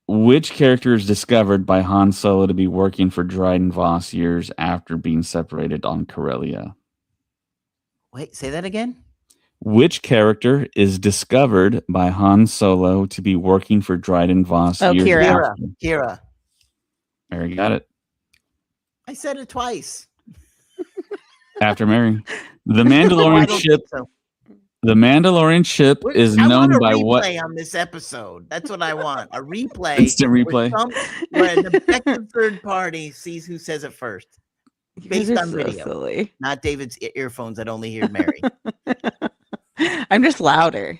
Which character is discovered by Han Solo to be working for Dryden Voss years after being separated on Corellia? Wait, say that again. Which character is discovered by Han Solo to be working for Dryden Voss years Kira. after? Kira. Mary got it. I said it twice. After Mary. The I Mandalorian don't ship. think so. The Mandalorian ship is I known want a by replay what? on this episode. That's what I want. A replay. Instant replay. Where an objective third party sees who says it first. You Based guys are on so video. silly. Not David's earphones that only hear Mary. I'm just louder.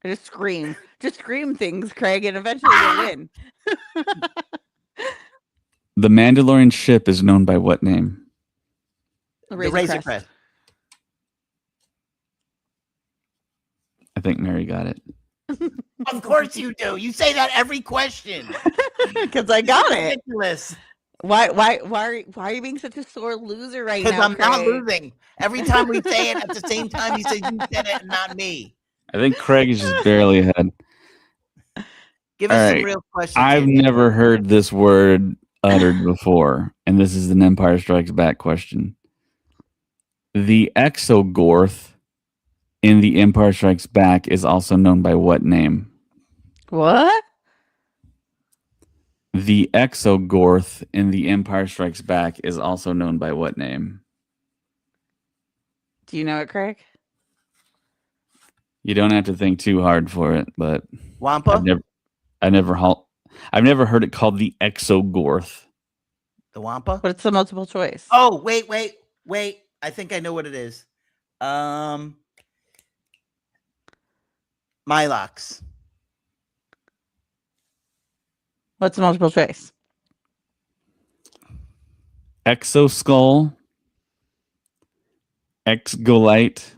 I just scream. Just scream things, Craig, and eventually you'll win. The Mandalorian ship is known by what name? The The Razor Crest. I think Mary got it. Of course you do. You say that every question. Because I got it. Ridiculous. Why are you being such a sore loser right now? Because I'm not Craig? losing. Every time we say it at the same time, he says you said it and not me. I think Craig is just barely ahead. Give All us right. some real questions. I've here. never heard this word uttered before, and this is an Empire Strikes Back question. The Exogorth in The Empire Strikes Back is also known by what name? What? The Exogorth in The Empire Strikes Back is also known by what name? Do you know it, Craig? You don't have to think too hard for it, but Wampa? I've never heard it called the Exogorth. The Wampa? But it's the multiple choice. Oh, wait. I think I know what it is. Mylox. What's the multiple choice? Exoskull, Exgolite,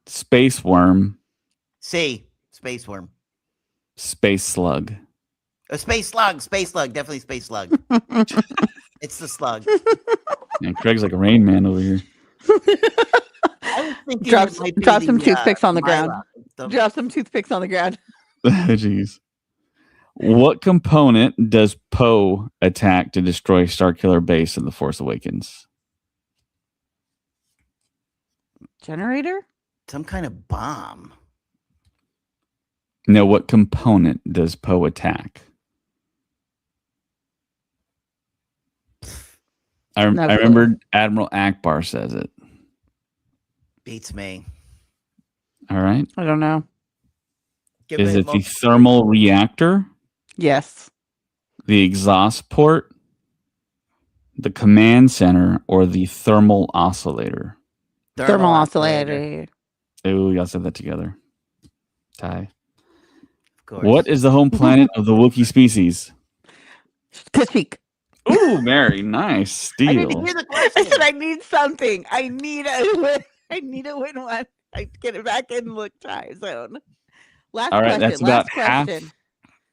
Space Worm, C. Space worm. Space Slug. A space slug. Definitely space slug. It's the slug. And Craig's like a Rain Man over here. I was thinking Drop it might be some the, toothpicks on the ground. Mylox. Drop some toothpicks on the ground. Jeez. What component does Poe attack to destroy Starkiller Base in The Force Awakens? Generator? Some kind of bomb. No, what component does Poe attack? I remember Admiral Akbar says it. Beats me. All right. I don't know. Give Is me it the most- thermal reactor, Yes. the exhaust port, the command center, or the thermal oscillator? Thermal oscillator. Oh, y'all said that together. Tie. Of course. What is the home planet of the Wookiee species? Kashyyyk. Ooh, Mary, nice I need to steal. hear the I question. said I need something. I need a win. I need to win one. I get it back in the tie zone. Last All right, question. that's Last about half. question.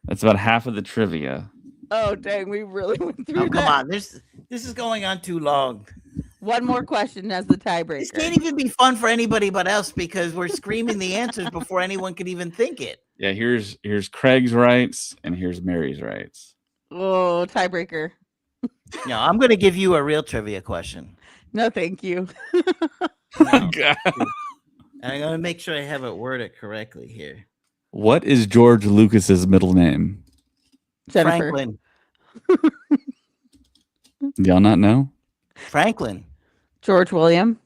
That's about half of the trivia. Oh dang, we really went through Oh, come that. on. This is going on too long. One more question as the This tiebreaker. can't even be fun for anybody but us because we're screaming the answers before anyone could even think it. Yeah, here's Craig's rights and here's Mary's rights. Oh, tiebreaker. No, I'm going to give you a real trivia question. No, thank you. No. God. And I'm going to make sure I have it worded correctly here. What is George Lucas's middle name? Jennifer. Franklin. Do y'all not know? Franklin. George William.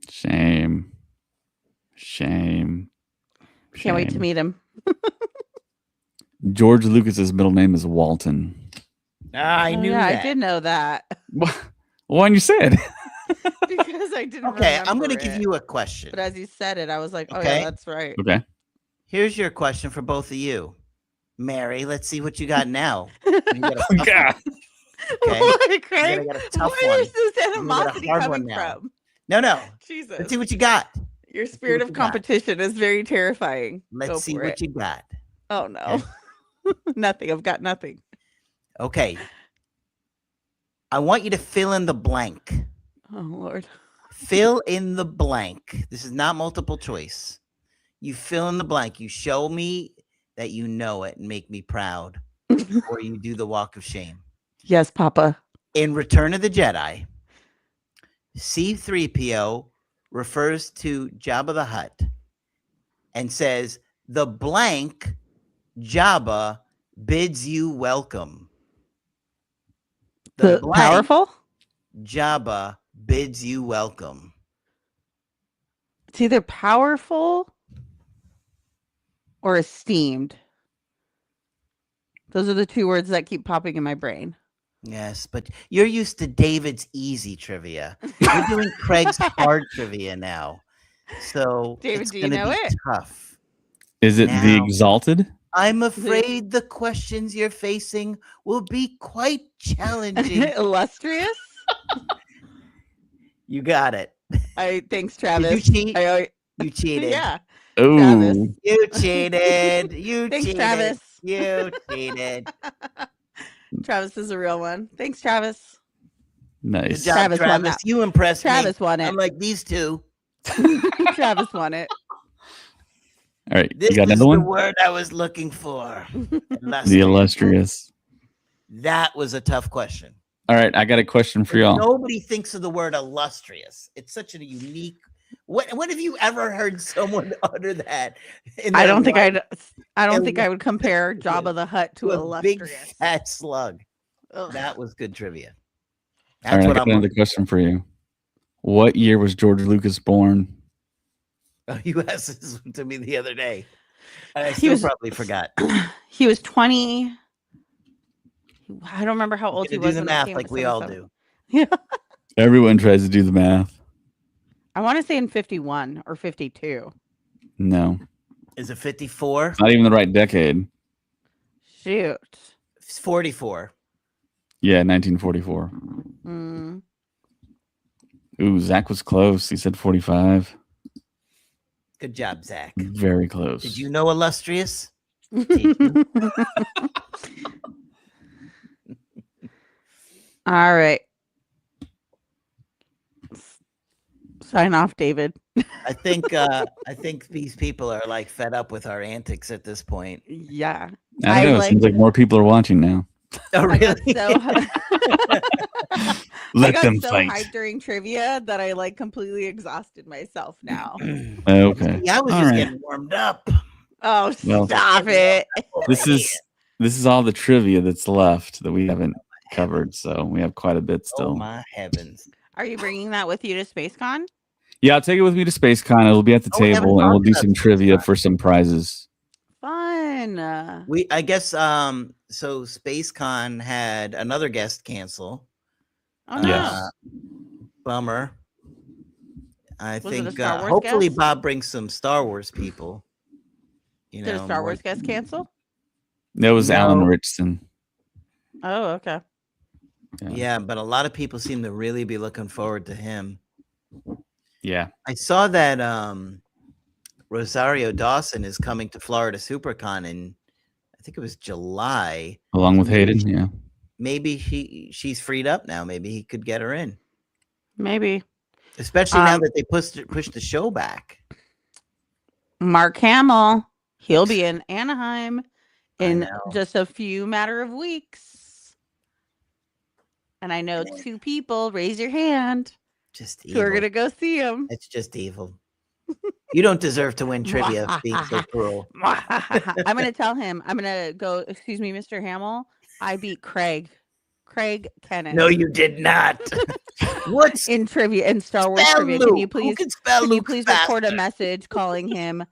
Shame. Can't wait to meet him. George Lucas's middle name is Walton. I knew yeah, that. I did know that. Why didn't you say it? Because I didn't Okay, I'm remember going to give it. you a question. But as you said it, I was like, oh Okay. yeah, that's right. Okay. Here's your question for both of you. Mary, let's see what you got now. You got a tough God. one. Okay. Why, Craig? got a tough Where one. is this You're gonna get a animosity hard coming one now. from? No. Jesus. Let's see what you got. Your spirit what of you got. competition is very terrifying. Go Let's see for what it. you got. Oh no. Nothing. I've got nothing. Okay. I want you to fill in the blank. Oh Lord. Fill in the blank. This is not multiple choice. You fill in the blank. You show me that you know it and make me proud, or you do the walk of shame. Yes, Papa. In Return of the Jedi, C-3PO refers to Jabba the Hutt and says, the blank Jabba bids you welcome. The blank powerful? Jabba bids you welcome. It's either powerful or esteemed. Those are the two words that keep popping in my brain. Yes, but you're used to David's easy trivia. We're doing Craig's hard trivia now. So David, it's do you going to know be it? tough. Is it the Now- Exalted? I'm afraid the questions you're facing will be quite challenging. Illustrious? You got it. Thanks, Travis. Did you cheat? I, You cheated. yeah. Oh, Travis. You cheated. You Thanks, cheated. Travis. You cheated. Travis is a real one. Thanks, Travis. Good nice. job, Travis Travis. won that. You impressed Travis me. won it. I'm like these two. Travis won it. All right, This you got is another the one? word I was looking for. The illustrious. That was a tough question. All right, I got a question for y'all. Nobody thinks of the word illustrious. It's such a unique. When have you ever heard someone utter that? I don't think I would compare Jabba the Hutt to a big illustrious. fat slug. Ugh. That was good trivia. All That's right, I what got I'm. another question for you. What year was George Lucas born? Oh, you asked this to me the other day. And I He still was- probably forgot. He was 20. I don't remember how old he Do was the when it math came like out, we all 77. do. Yeah. Everyone tries to do the math. I want to say in 51 or 52. No, Is it 54? it's not even the right decade. Shoot. It's 44. Yeah, 1944. Mm. Ooh, Zach was close. He said 45. Good job, Zach. Very close. Did you know illustrious? All right. Sign off, David. I think these people are like fed up with our antics at this point. Yeah. I don't know. It seems like more people are watching now. Oh, I got really? so Let I got them so fight. hyped during trivia that I like completely exhausted myself now. Okay. Yeah, I was All just right. getting warmed up. Oh, Well, stop it. This is all the trivia that's left that we haven't covered. So we have quite a bit Oh still. my heavens! Are you bringing that with you to SpaceCon? Yeah, I'll take it with me to SpaceCon. It'll be at the Oh, we haven't table, and we'll talked do about some trivia SpaceCon. for some prizes. Fun. I guess so SpaceCon had another guest cancel. Oh no. Yes. Bummer. I Was it a think Star Wars hopefully guest? Bob brings some Star Wars people. You Did a know, Star more- Wars guest cancel? That was Alan No. Richardson. Oh, okay. Yeah, but a lot of people seem to really be looking forward to him. Yeah. I saw that Rosario Dawson is coming to Florida SuperCon in I think it was July. Along with Maybe Hayden. Yeah. Maybe she's freed up now. Maybe he could get her in. Maybe. Especially now that they pushed the show back. Mark Hamill, he'll be in Anaheim in know. just a few matter of weeks. And I know two people, raise your hand, Just who are evil. going to go see him. It's just evil. You don't deserve to win trivia for being so cruel. I'm going to tell him, I'm going to go, excuse me, Mr. Hamill, I beat Craig Kenneth. No, you did not. What's in trivia, in Star Wars spell trivia. Luke? Can you Who please, can spell can you Luke please record a faster? message calling him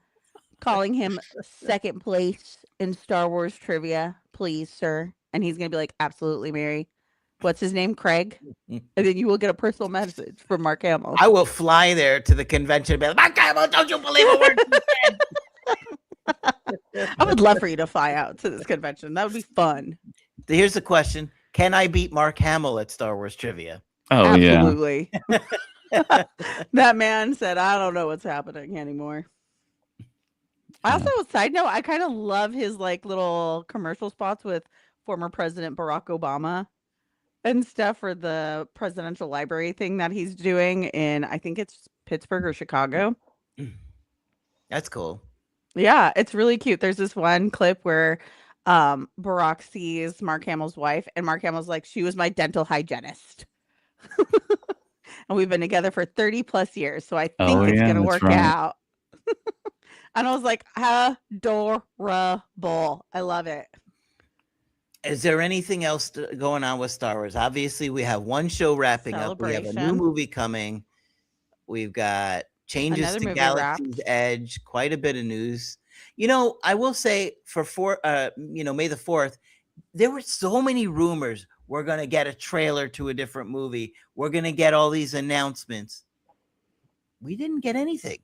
second place in Star Wars trivia, please, sir? And he's going to be like, absolutely, Mary. what's his name, Craig, and then you will get a personal message from Mark Hamill. I will fly there to the convention and be like, Mark Hamill, don't you believe a word he said? I would love for you to fly out to this convention. That would be fun. Here's the question. Can I beat Mark Hamill at Star Wars trivia? Oh yeah. Absolutely. That man said, I don't know what's happening anymore. Also, side note, I kind of love his like little commercial spots with former President Barack Obama and stuff for the presidential library thing that he's doing in, I think it's Pittsburgh or Chicago. That's cool. Yeah, it's really cute. There's this one clip where Barack sees Mark Hamill's wife, and Mark Hamill's like, she was my dental hygienist. And we've been together for 30 plus years. So I think it's going to work out. And I was like, adorable. I love it. Is there anything else going on with Star Wars? Obviously, we have one show wrapping up. We have a new movie coming. We've got changes to Galaxy's Edge. Quite a bit of news. You know, I will say for May the 4th, there were so many rumors. We're going to get a trailer to a different movie. We're going to get all these announcements. We didn't get anything.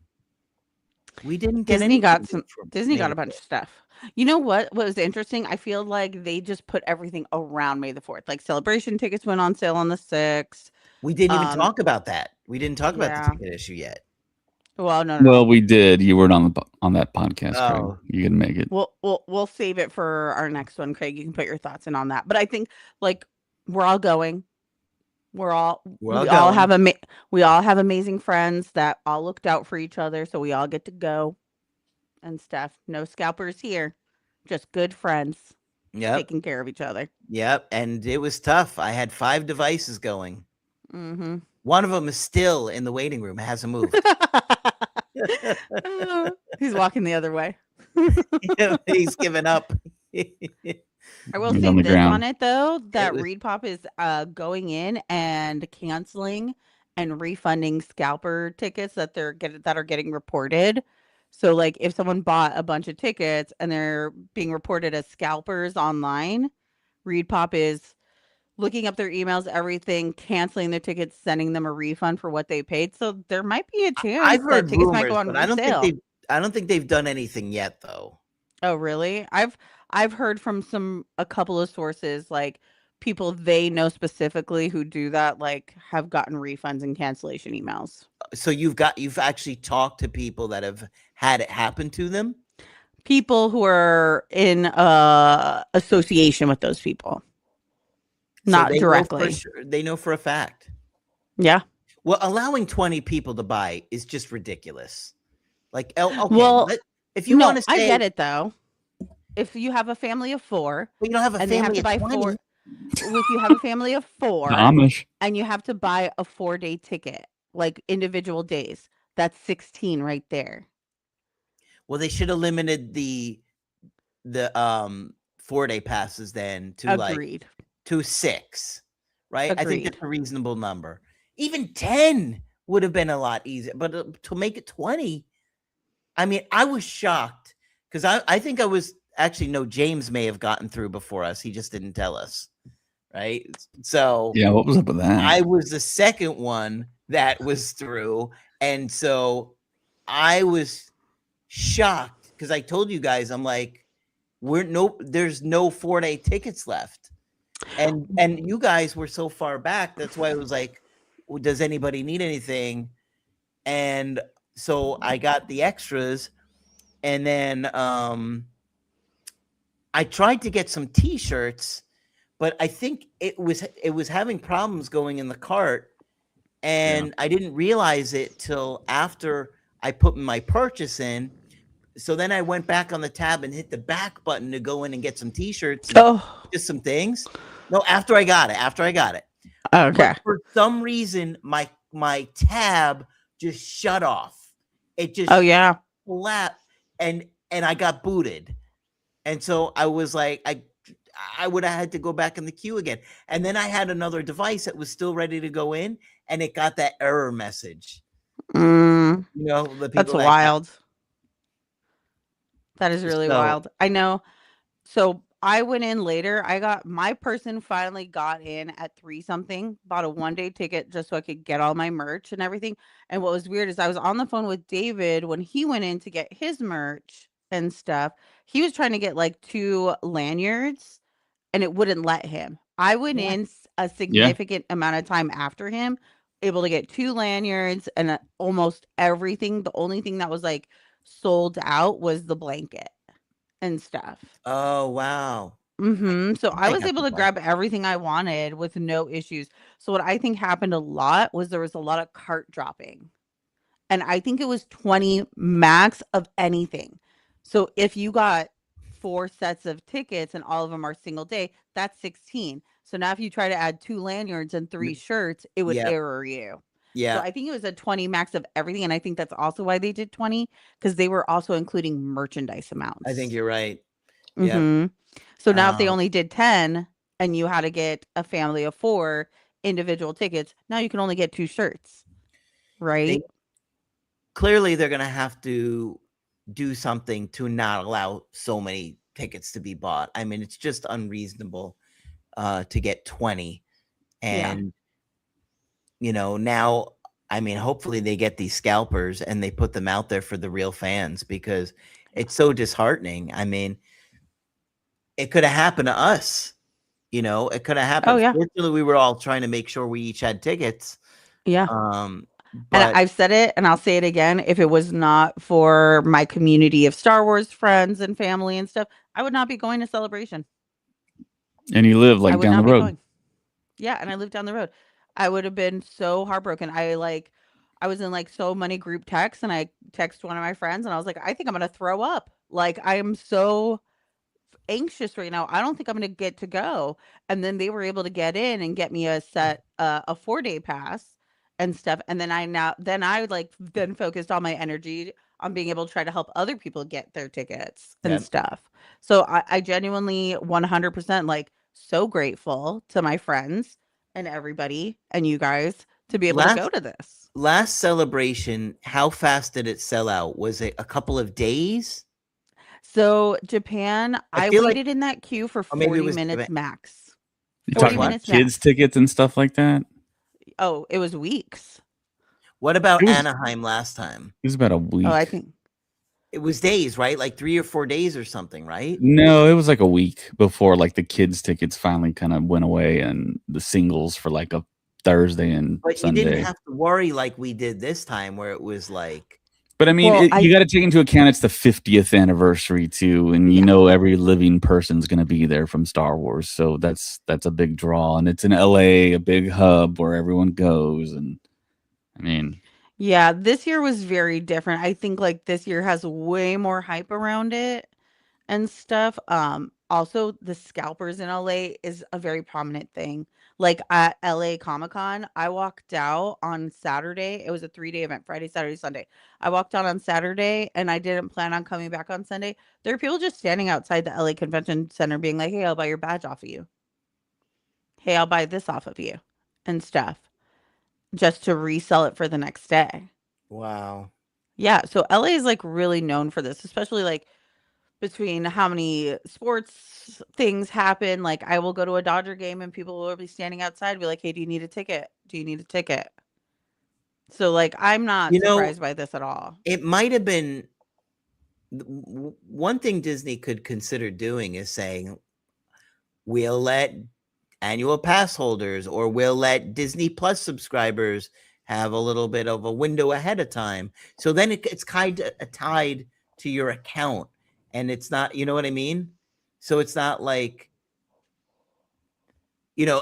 We didn't get Disney got a bunch of stuff. You know what was interesting? I feel like they just put everything around May the 4th. Like celebration tickets went on sale on the 6th. We didn't even talk about that. We didn't talk about the ticket issue yet. Well, no. Well, we did. You weren't on that podcast, Craig. You can make it. We'll save it for our next one, Craig. You can put your thoughts in on that. But I think like we're all going. We all have amazing friends that all looked out for each other, so we all get to go and stuff. No scalpers here, just good friends. Yep. Taking care of each other. Yep, and it was tough. I had 5 devices going. Mm-hmm. One of them is still in the waiting room. It hasn't moved. He's walking the other way. He's given up. I will say this on it though, that ReedPop is going in and canceling and refunding scalper tickets that are getting reported. So like if someone bought a bunch of tickets and they're being reported as scalpers online, ReedPop is looking up their emails, everything, canceling their tickets, sending them a refund for what they paid. So there might be a chance I've heard tickets rumors, might go on but resale. I don't think they've done anything yet though. Oh, really? I've heard from a couple of sources, like people they know specifically who do that, like have gotten refunds and cancellation emails. So you've actually talked to people that have had it happen to them? People who are in association with those people. Not directly. They know for a fact. Yeah. Well, allowing 20 people to buy is just ridiculous. Like, okay, well, if you want to say, I get it though. If you have a family of 4, but you don't have a family of 20. If you have a family of 4, Amish. And you have to buy a 4-day ticket, like individual days, that's 16 right there. Well, they should have limited the 4-day passes then to to 6, right? Agreed. I think that's a reasonable number. Even 10 would have been a lot easier, but to make it 20, I mean, I was shocked because I think I was actually James may have gotten through before us. He just didn't tell us, right? So yeah, what was up with that? I was the second one that was through, and so I was shocked because I told you guys, I'm like, there's no 4-day tickets left. And you guys were so far back. That's why I was like, well, does anybody need anything? And so I got the extras. And then I tried to get some t-shirts, but I think it was having problems going in the cart. And I didn't realize it till after I put my purchase in. So then I went back on the tab and hit the back button to go in and get some t-shirts. Just some things. No, after I got it. Okay. But for some reason, my tab just shut off. It just flat, and I got booted. And so I was like, I would have had to go back in the queue again. And then I had another device that was still ready to go in, and it got that error message. The people that's wild. That is really wild. I know. So I went in later. My person finally got in at 3 something, bought a 1-day ticket just so I could get all my merch and everything. And what was weird is I was on the phone with David when he went in to get his merch and stuff. He was trying to get like 2 lanyards and it wouldn't let him. I went What? in a Yeah. significant amount of time after him, able to get 2 lanyards and almost everything. The only thing that was like sold out was the blanket and stuff. Oh wow. So I I was have able to to buy. grab everything I wanted with no issues. So what I think happened a lot was there was a lot of cart dropping. And I think it was 20 max of anything. So if you got 4 sets of tickets and all of them are single day, that's 16. So now if you try to add 2 lanyards and 3 shirts, it would Yeah, error you. So yeah. I think it was a 20 max of everything. And I think that's also why they did 20 because they were also including merchandise I think amounts. you're right. Yep. Mhm. So now if they Um, only did 10 and you had to get a family of 4 individual tickets, now you can only get 2 shirts, they right? clearly they're gonna have to do something to not allow so many tickets to be bought. I mean, it's just unreasonable to get 20. Yeah. And now, I mean, hopefully they get these scalpers and they put them out there for the real fans because it's so disheartening. I mean, it could have happened to us. It could have Oh, happened. yeah. Fortunately, we were all trying to make sure we each had tickets. Yeah. And But I've said it and I'll say it again, if it was not for my community of Star Wars friends and family and stuff, I would not be going to Celebration. And you live I like would down the not be road. going. Yeah, and I live down the road. I would have been so heartbroken. I was in like so many group texts and I text one of my friends and I was like, I think I'm gonna throw up. Like I am so anxious right now. I don't think I'm gonna get to go. And then they were able to get in and get me a 4-day pass and stuff. And then I like then focused all my energy on being able to try to help other people get their tickets and yeah, stuff. So I genuinely 100% like so grateful to my friends and everybody and you guys to be able to go last to this. last celebration, how fast did it sell out? Was it a couple of days? So Japan, I I feel like, waited in that queue for or maybe it 40 was minutes max. You it was 40 talking what? about minutes kids max. tickets and stuff like that? Oh, it was weeks. What about It was Anaheim last time? it was about a Oh, I week. think It was days, right? Like 3 or 4 days or something, right? No, it was like a week before like the kids tickets finally kind of went away and the singles for like a Thursday and But you didn't Sunday. have to worry like we did this time where it was like, But I mean, well, you got to take into account it's the 50th anniversary too, and yeah. every living person's going to be there from Star Wars, so that's a big draw, and it's in LA, a big hub where everyone goes, and I mean, Yeah, this year was very different. I think like this year has way more hype around it and stuff. Also the scalpers in LA is a very prominent thing. Like at LA Comic-Con, I walked out on Saturday. It was a 3-day event, Friday, Saturday, Sunday. I walked out on Saturday and I didn't plan on coming back on Sunday. There are people just standing outside the LA Convention Center being like, "Hey, I'll buy your badge off of you. Hey, I'll buy this off of you." And stuff just to resell it for the next day. wow. Yeah, so LA is like really known for this, especially like between how many sports things happen. Like I will go to a Dodger game and people will be standing outside, be like, "Hey, do you need a ticket? Do you need a ticket?" So like I'm not You know, surprised by this at all. it might have been one thing Disney could consider doing is saying, we'll let annual pass holders or we'll let Disney Plus subscribers have a little bit of a window ahead of time. So then it's tied to your account and it's not, you know what I mean? So it's not like,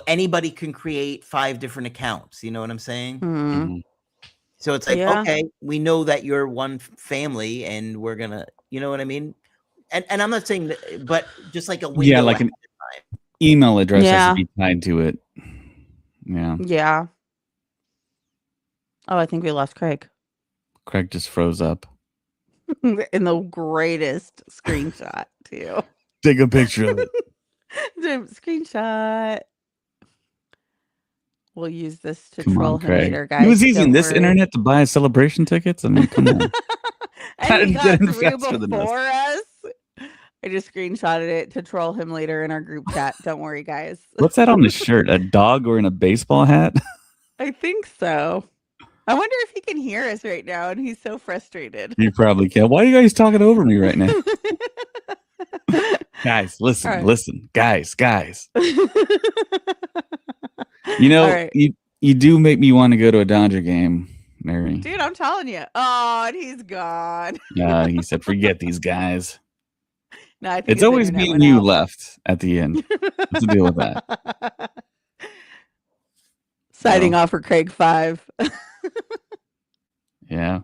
anybody can create 5 different accounts. You know what I'm saying? Hmm. mhm. So it's like, Yeah. okay, we know that you're one family and we're gonna, you know what I mean? And I'm not saying that, but just like a Yeah, window like ahead an of time. email address has to Yeah. be tied to it. Yeah, Yeah. Oh, I think we lost Craig Craig just froze up. in the greatest screenshot too. Take a picture of it. Screenshot. We'll use this to Come troll on, him Craig. later, He was guys. using Don't this worry. internet to buy celebration tickets. I mean, come on. And he Get got in through faster than us. before us. I just screenshotted it to troll him later in our group chat. Don't worry, guys. What's that on the shirt? A dog wearing a baseball hat? I think so. I wonder if he can hear us right now, and he's so frustrated. You probably can. Why are you guys talking over me right now? Guys, listen, All right. listen. Guys. All right. You do make me want to go to a Dodger game, Mary. Dude, I'm telling you. Oh, and he's gone. He said, forget these guys. No, I think It's his always internet me went and you out. left at the end. What's the deal with that? Signing off for Craig 5. Yeah.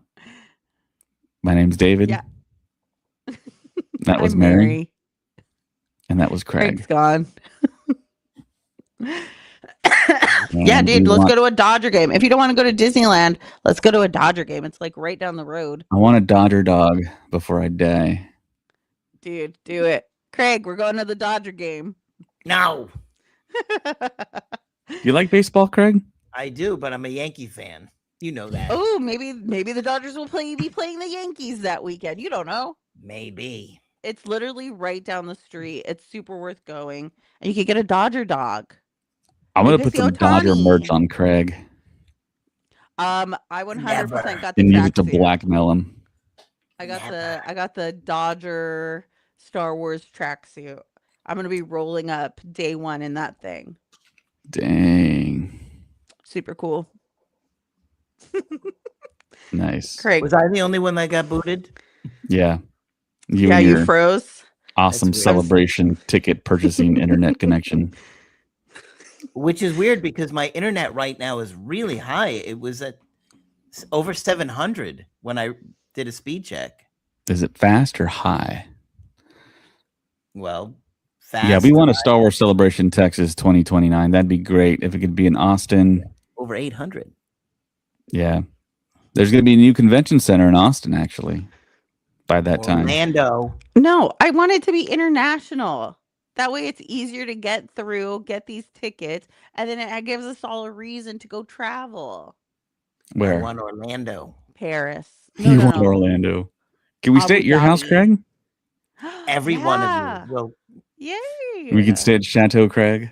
My name's David. Yeah. That was I'm Mary. And that was Craig. Craig's gone. And Yeah, dude, we let's want- go to a Dodger game. If you don't want to go to Disneyland, let's go to a Dodger game. It's like right down the road. I want a Dodger dog before I die. Dude, do it. Craig, we're going to the Dodger game. No, You like baseball, Craig? I do, but I'm a Yankee fan. You know that. Oh, maybe the Dodgers will be playing the Yankees that weekend. You don't know. Maybe. It's literally right down the street. It's super worth going. And you could get a Dodger dog. I'm going to Maybe put some it's Dodger Ohtani. merch on Craig I 100% got the and use it to tracksuit. blackmail him. I got the Dodger Star Wars tracksuit. I'm gonna be rolling up day one in that thing. Dang. Super cool. Nice. Craig. Was I the only one that got booted? Yeah. You Yeah, and you your froze. awesome That's weird. celebration ticket purchasing internet connection. Which is weird because my internet right now is really high. It was at over 700 when I did a speed check. Is it fast or high? Well, fast. Yeah, we want a Star Wars Celebration Texas 2029. That'd be great if it could be in Austin. over 800. Yeah. There's going to be a new convention center in Austin, actually, by that time. Mando. No, I want it to be international. That way it's easier to get through, get these tickets, and then it gives us all a reason to go travel. I Where? want Orlando. Paris. You want Orlando. Can we stay at Abu your house, Dhabi. Craig? Every one Yeah. of you. Well, Yay. We can stay at Chateau Craig.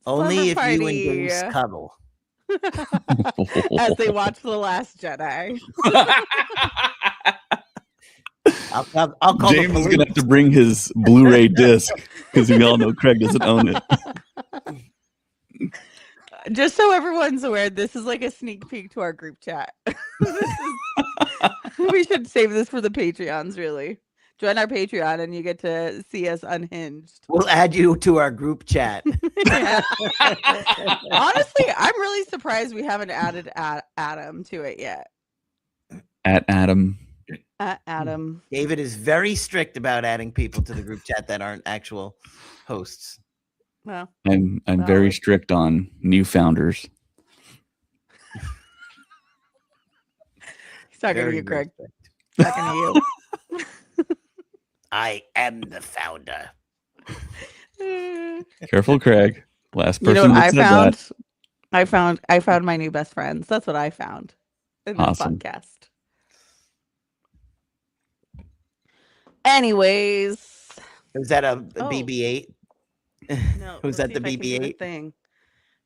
only Slumber if you party. and Grace cuddle. As they watch The Last Jedi. I'll call James the is police. going to have to bring his Blu-ray disc because we all know Craig doesn't own it. Just so everyone's aware, this is like a sneak peek to our group chat. We should save this for the Patreons, really. Join our Patreon and you get to see us unhinged. We'll add you to our group chat. Yeah. Honestly, I'm really surprised we haven't added Adam to it yet. At Adam. Adam. David is very strict about adding people to the group chat that aren't actual hosts. Well, I'm very Valid. strict on new founders. he's talking Very, to you, very Craig. strict. Talking to I am the founder. you. Careful, Craig. Last You know person what that I said found? that. I found my new best friends. That's what I found in this Awesome. podcast. Anyways, Was that a Oh. BB-8? no, Was let's that the see if I can do BB-8? thing?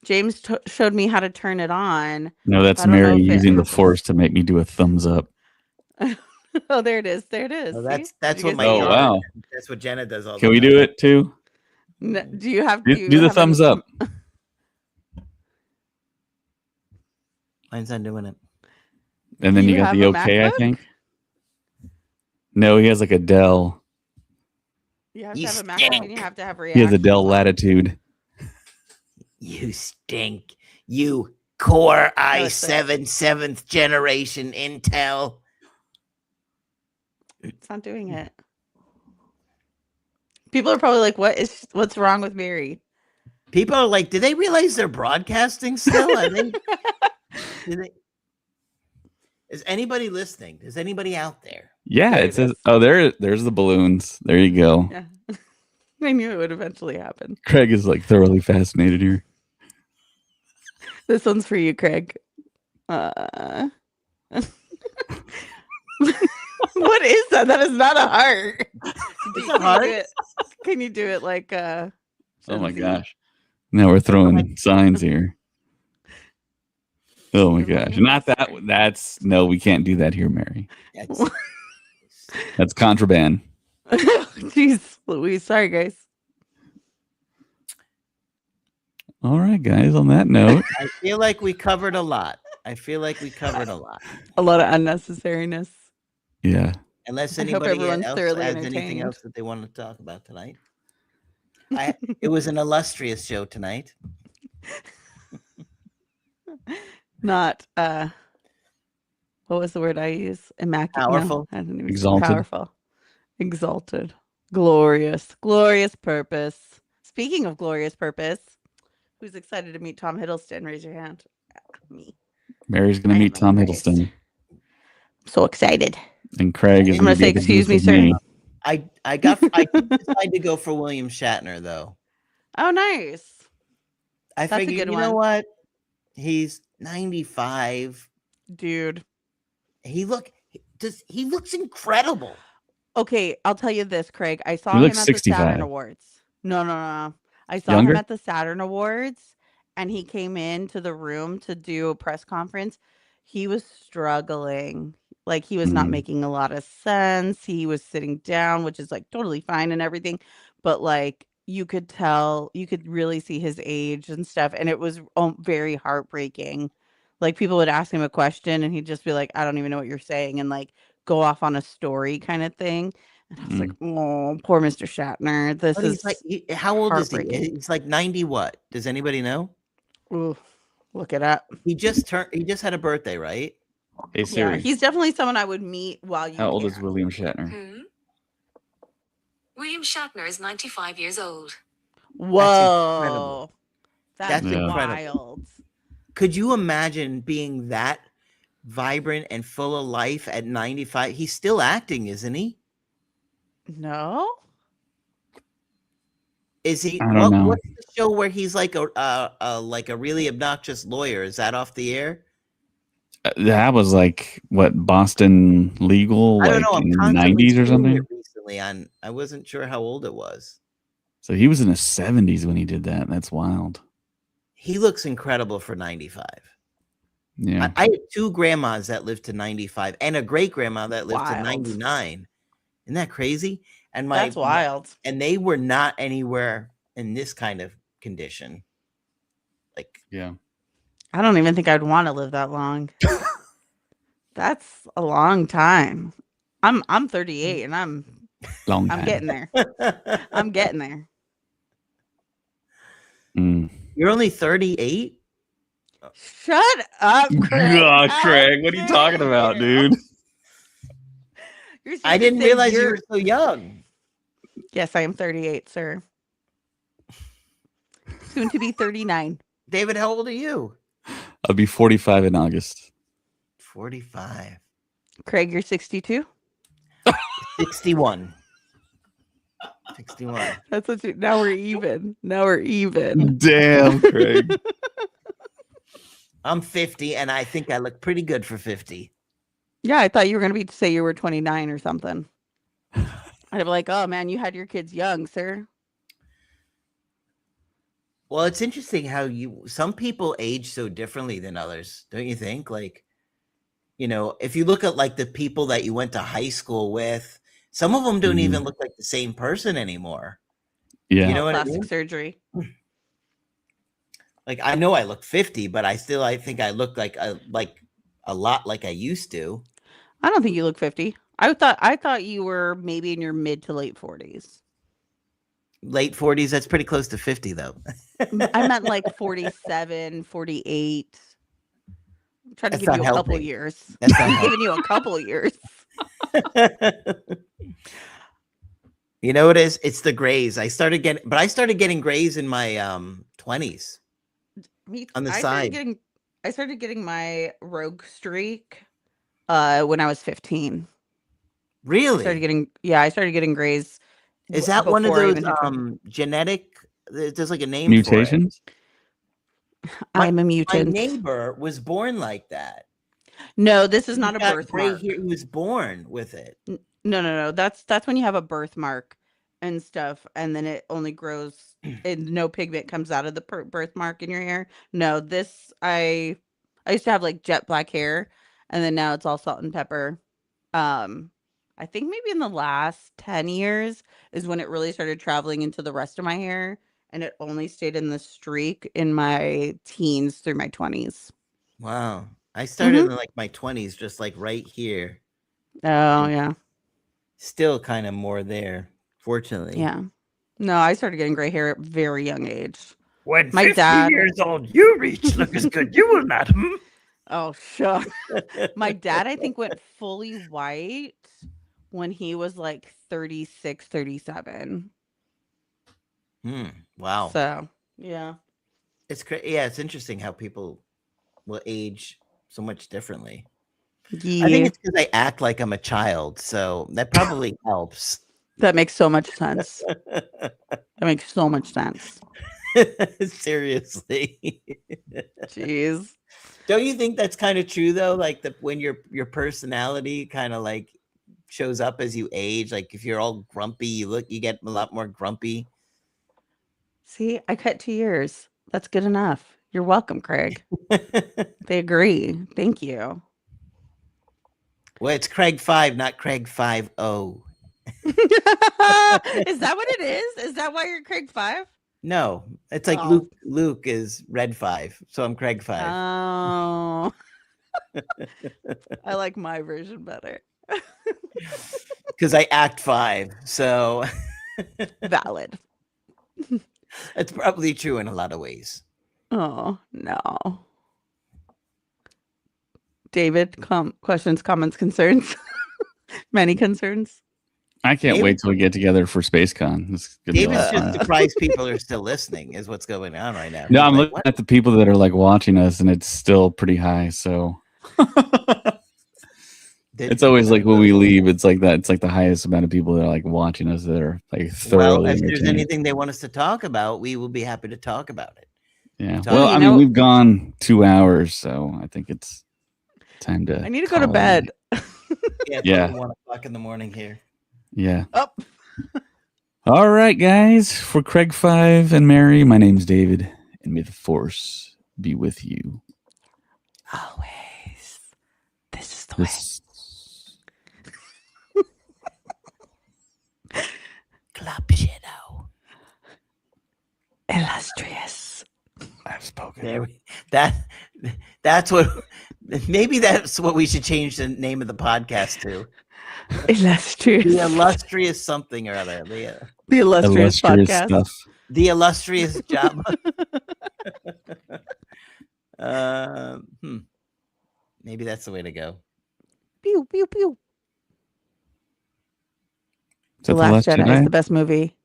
James showed me how to turn it on. No, that's I don't know Mary if it using the happens. force to make me do a thumbs up. Oh, there it is. There it is. Oh, See? that's You what guys my see Oh, it? wow. That's what Jenna does all the Can we time. do it too? Do you have Do, to do the have thumbs an- up. Mine's not doing it. And then Do you you got have the a okay, I MacBook? think. No, he has like a Dell. You have You to have a MacBook stink. and you have to have He has a reaction. Dell Latitude. You stink. You Core it's like- i7 7th generation Intel. It's not doing it. People are probably like, what's wrong with Mary? People are like, do they realize they're broadcasting still? Are they, is anybody listening? Is anybody out there? Yeah, There it it says. is. Oh, there's the balloons. There you go. Yeah. I knew it would eventually happen. Craig is like thoroughly fascinated here. This one's for you, Craig. What is that? That is not a heart. Is that hard? Can you do it like Oh my Gen Z? gosh. Now we're throwing signs here. Oh my gosh. Not that. No, we can't do that here, Mary. That's contraband. Jeez, Louise. Sorry, guys. All right, guys. On that note, I feel like we covered a lot. A lot of unnecessariness. yeah. Unless I hope anybody everyone's else thoroughly has anything entertained. else that they want to talk about tonight. It was an illustrious show tonight. Not what was the word I use? Immaculate. Powerful. No, I didn't even Exalted. Powerful. Exalted. Glorious. Glorious purpose. Speaking of glorious purpose, who's excited to meet Tom Hiddleston? Raise your hand. Me. Mary's going to meet Tom Hiddleston. So excited. And Craig is I'm going to say, be excuse me, with sir. me. I decided to go for William Shatner though. Oh, nice. I That's a figured, good you know one. what? He's 95. Dude. He looks incredible. Okay, I'll tell you this, Craig. I saw He him looks at the 65. Saturn Awards. No. I saw Younger? him at the Saturn Awards, and he came into the room to do a press conference. He was struggling. Like, he was not making a lot of sense. He was sitting down, which is, like, totally fine and everything. But, like, you could tell, you could really see his age and stuff. And it was very heartbreaking. Like, people would ask him a question, and he'd just be like, I don't even know what you're saying. And, like, go off on a story kind of thing. And I was like, oh, poor Mr. Shatner. This But is he's like, how old is he? heartbreaking. He's like 90 what? Does anybody know? Ooh, look it up. He just had a birthday, right? Hey, Yeah, Siri. he's definitely someone I would meet while you How old is can. William Shatner? Who? William Shatner is 95 years old. Whoa. That's incredible. wild. Could you imagine being that vibrant and full of life at 95? He's still acting, isn't he? No? Is he? I don't know. What's the show where he's like a really obnoxious lawyer? Is that off the air? That was like what, Boston Legal, I don't like know. in the I'm constantly 90s or seeing something. it recently I wasn't sure how old it was. So he was in his 70s when he did that. That's wild. He looks incredible for 95. Yeah. I had two grandmas that lived to 95 and a great grandma that lived to Wild. 99. Isn't that crazy? And That's wild. And they were not anywhere in this kind of condition. Like, Yeah. I don't even think I'd want to live that long. That's a long time. I'm 38 and I'm Long time. getting there. I'm getting there. You're only 38? Shut up, Craig. God, How Craig, what are you talking dare about, you? dude? You're supposed I to didn't say realize you you're- were so young. Yes, I am 38, sir. Soon to be 39. David, how old are you? I'll be 45 in August. 45. Craig, you're 62? 61. 61. That's what you. Now we're even. Now we're even. Damn, Craig. I'm 50 and I think I look pretty good for 50. Yeah, I thought you were going to say you were 29 or something. I'd be like, oh man, you had your kids young, sir. Well, it's interesting how some people age so differently than others, don't you think? Like, you know, if you look at like the people that you went to high school with, some of them don't even look like the same person anymore. Yeah. You know what I Plastic mean? surgery. Like, I know I look 50, but I think I look like a lot like I used to. I don't think you look 50. I thought you were maybe in your mid to late 40s. Late 40s, that's pretty close to 50 though. I meant like 47, 48. I'm trying to That's give you not a couple helping. years. That's not I'm giving you a couple years. You know what it is? It's the grays. I started getting grays in my 20s. On the side. I started getting my rogue streak when I was 15. Really? I started getting grays. Is that one of before I those even hit 20. genetic? There's like a name Mutations? for it. I'm a My mutant. neighbor was born like that. No, this is He not a got birthmark. gray hair. He was born with it. No. That's when you have a birthmark and stuff, and then it only grows, and no pigment comes out of the birthmark in your hair. No, this I used to have like jet black hair, and then now it's all salt and pepper. Um, I think maybe in the last 10 years is when it really started traveling into the rest of my hair, and it only stayed in the streak in my teens through my 20s. Wow. I started in like my 20s, just like right here. Oh, And yeah. still kind of more there, fortunately. Yeah. No, I started getting gray hair at a very young age. When My 50 dad- years old, you reach look as good you will, madam. Oh, sure. My dad, I think, went fully white when he was like 36, 37. Wow. So, yeah. It's yeah, it's interesting how people will age so much differently. I think Yeah. it's because I act like I'm a child, so that probably helps. That makes so much sense. That makes so much sense. Seriously. Jeez. Don't you think that's kind of true though? Like when your personality kind of like shows up as you age. Like if you're all grumpy, you get a lot more grumpy. See, I cut 2 years. That's good enough. You're welcome, Craig. They agree. Thank you. Well, it's Craig 5, not Craig 5-0. Is that what it is? Is that why you're Craig 5? No, it's like Oh. Luke is Red 5, so I'm Craig 5. Oh. I like my version better. Because I act 5, so Valid. that's probably true in a lot of ways. Oh, no. David, questions, comments, concerns? Many concerns? I can't David- wait till we get together for SpaceCon. It's gonna be a lot David's of just fun. surprised people are still listening, is what's going on right now. No, He's I'm like, looking "What?" at the people that are like watching us, and it's still pretty high. So it's always like when we leave, it's like that. It's like the highest amount of people that are like watching us that are like thoroughly Well, if there's entertained. anything they want us to talk about, we will be happy to talk about it. Yeah. Well, Well, you I know- mean, we've gone 2 hours, so I think it's time to. I need to go to call it. bed. Yeah, it's Yeah. only 1 o'clock in the morning here. Yeah. Oh. All right, guys. For Craig 5 and Mary, my name's David, and may the Force be with you. Always. This is the way. This Club Shadow. Illustrious. I've spoken. There that's what maybe that's what we should change the name of the podcast to. Illustrious. The illustrious something or other. The illustrious podcast. stuff. The illustrious job. Maybe that's the way to go. Pew, pew, pew. Is The that Last Last Jedi is Jedi? the best movie.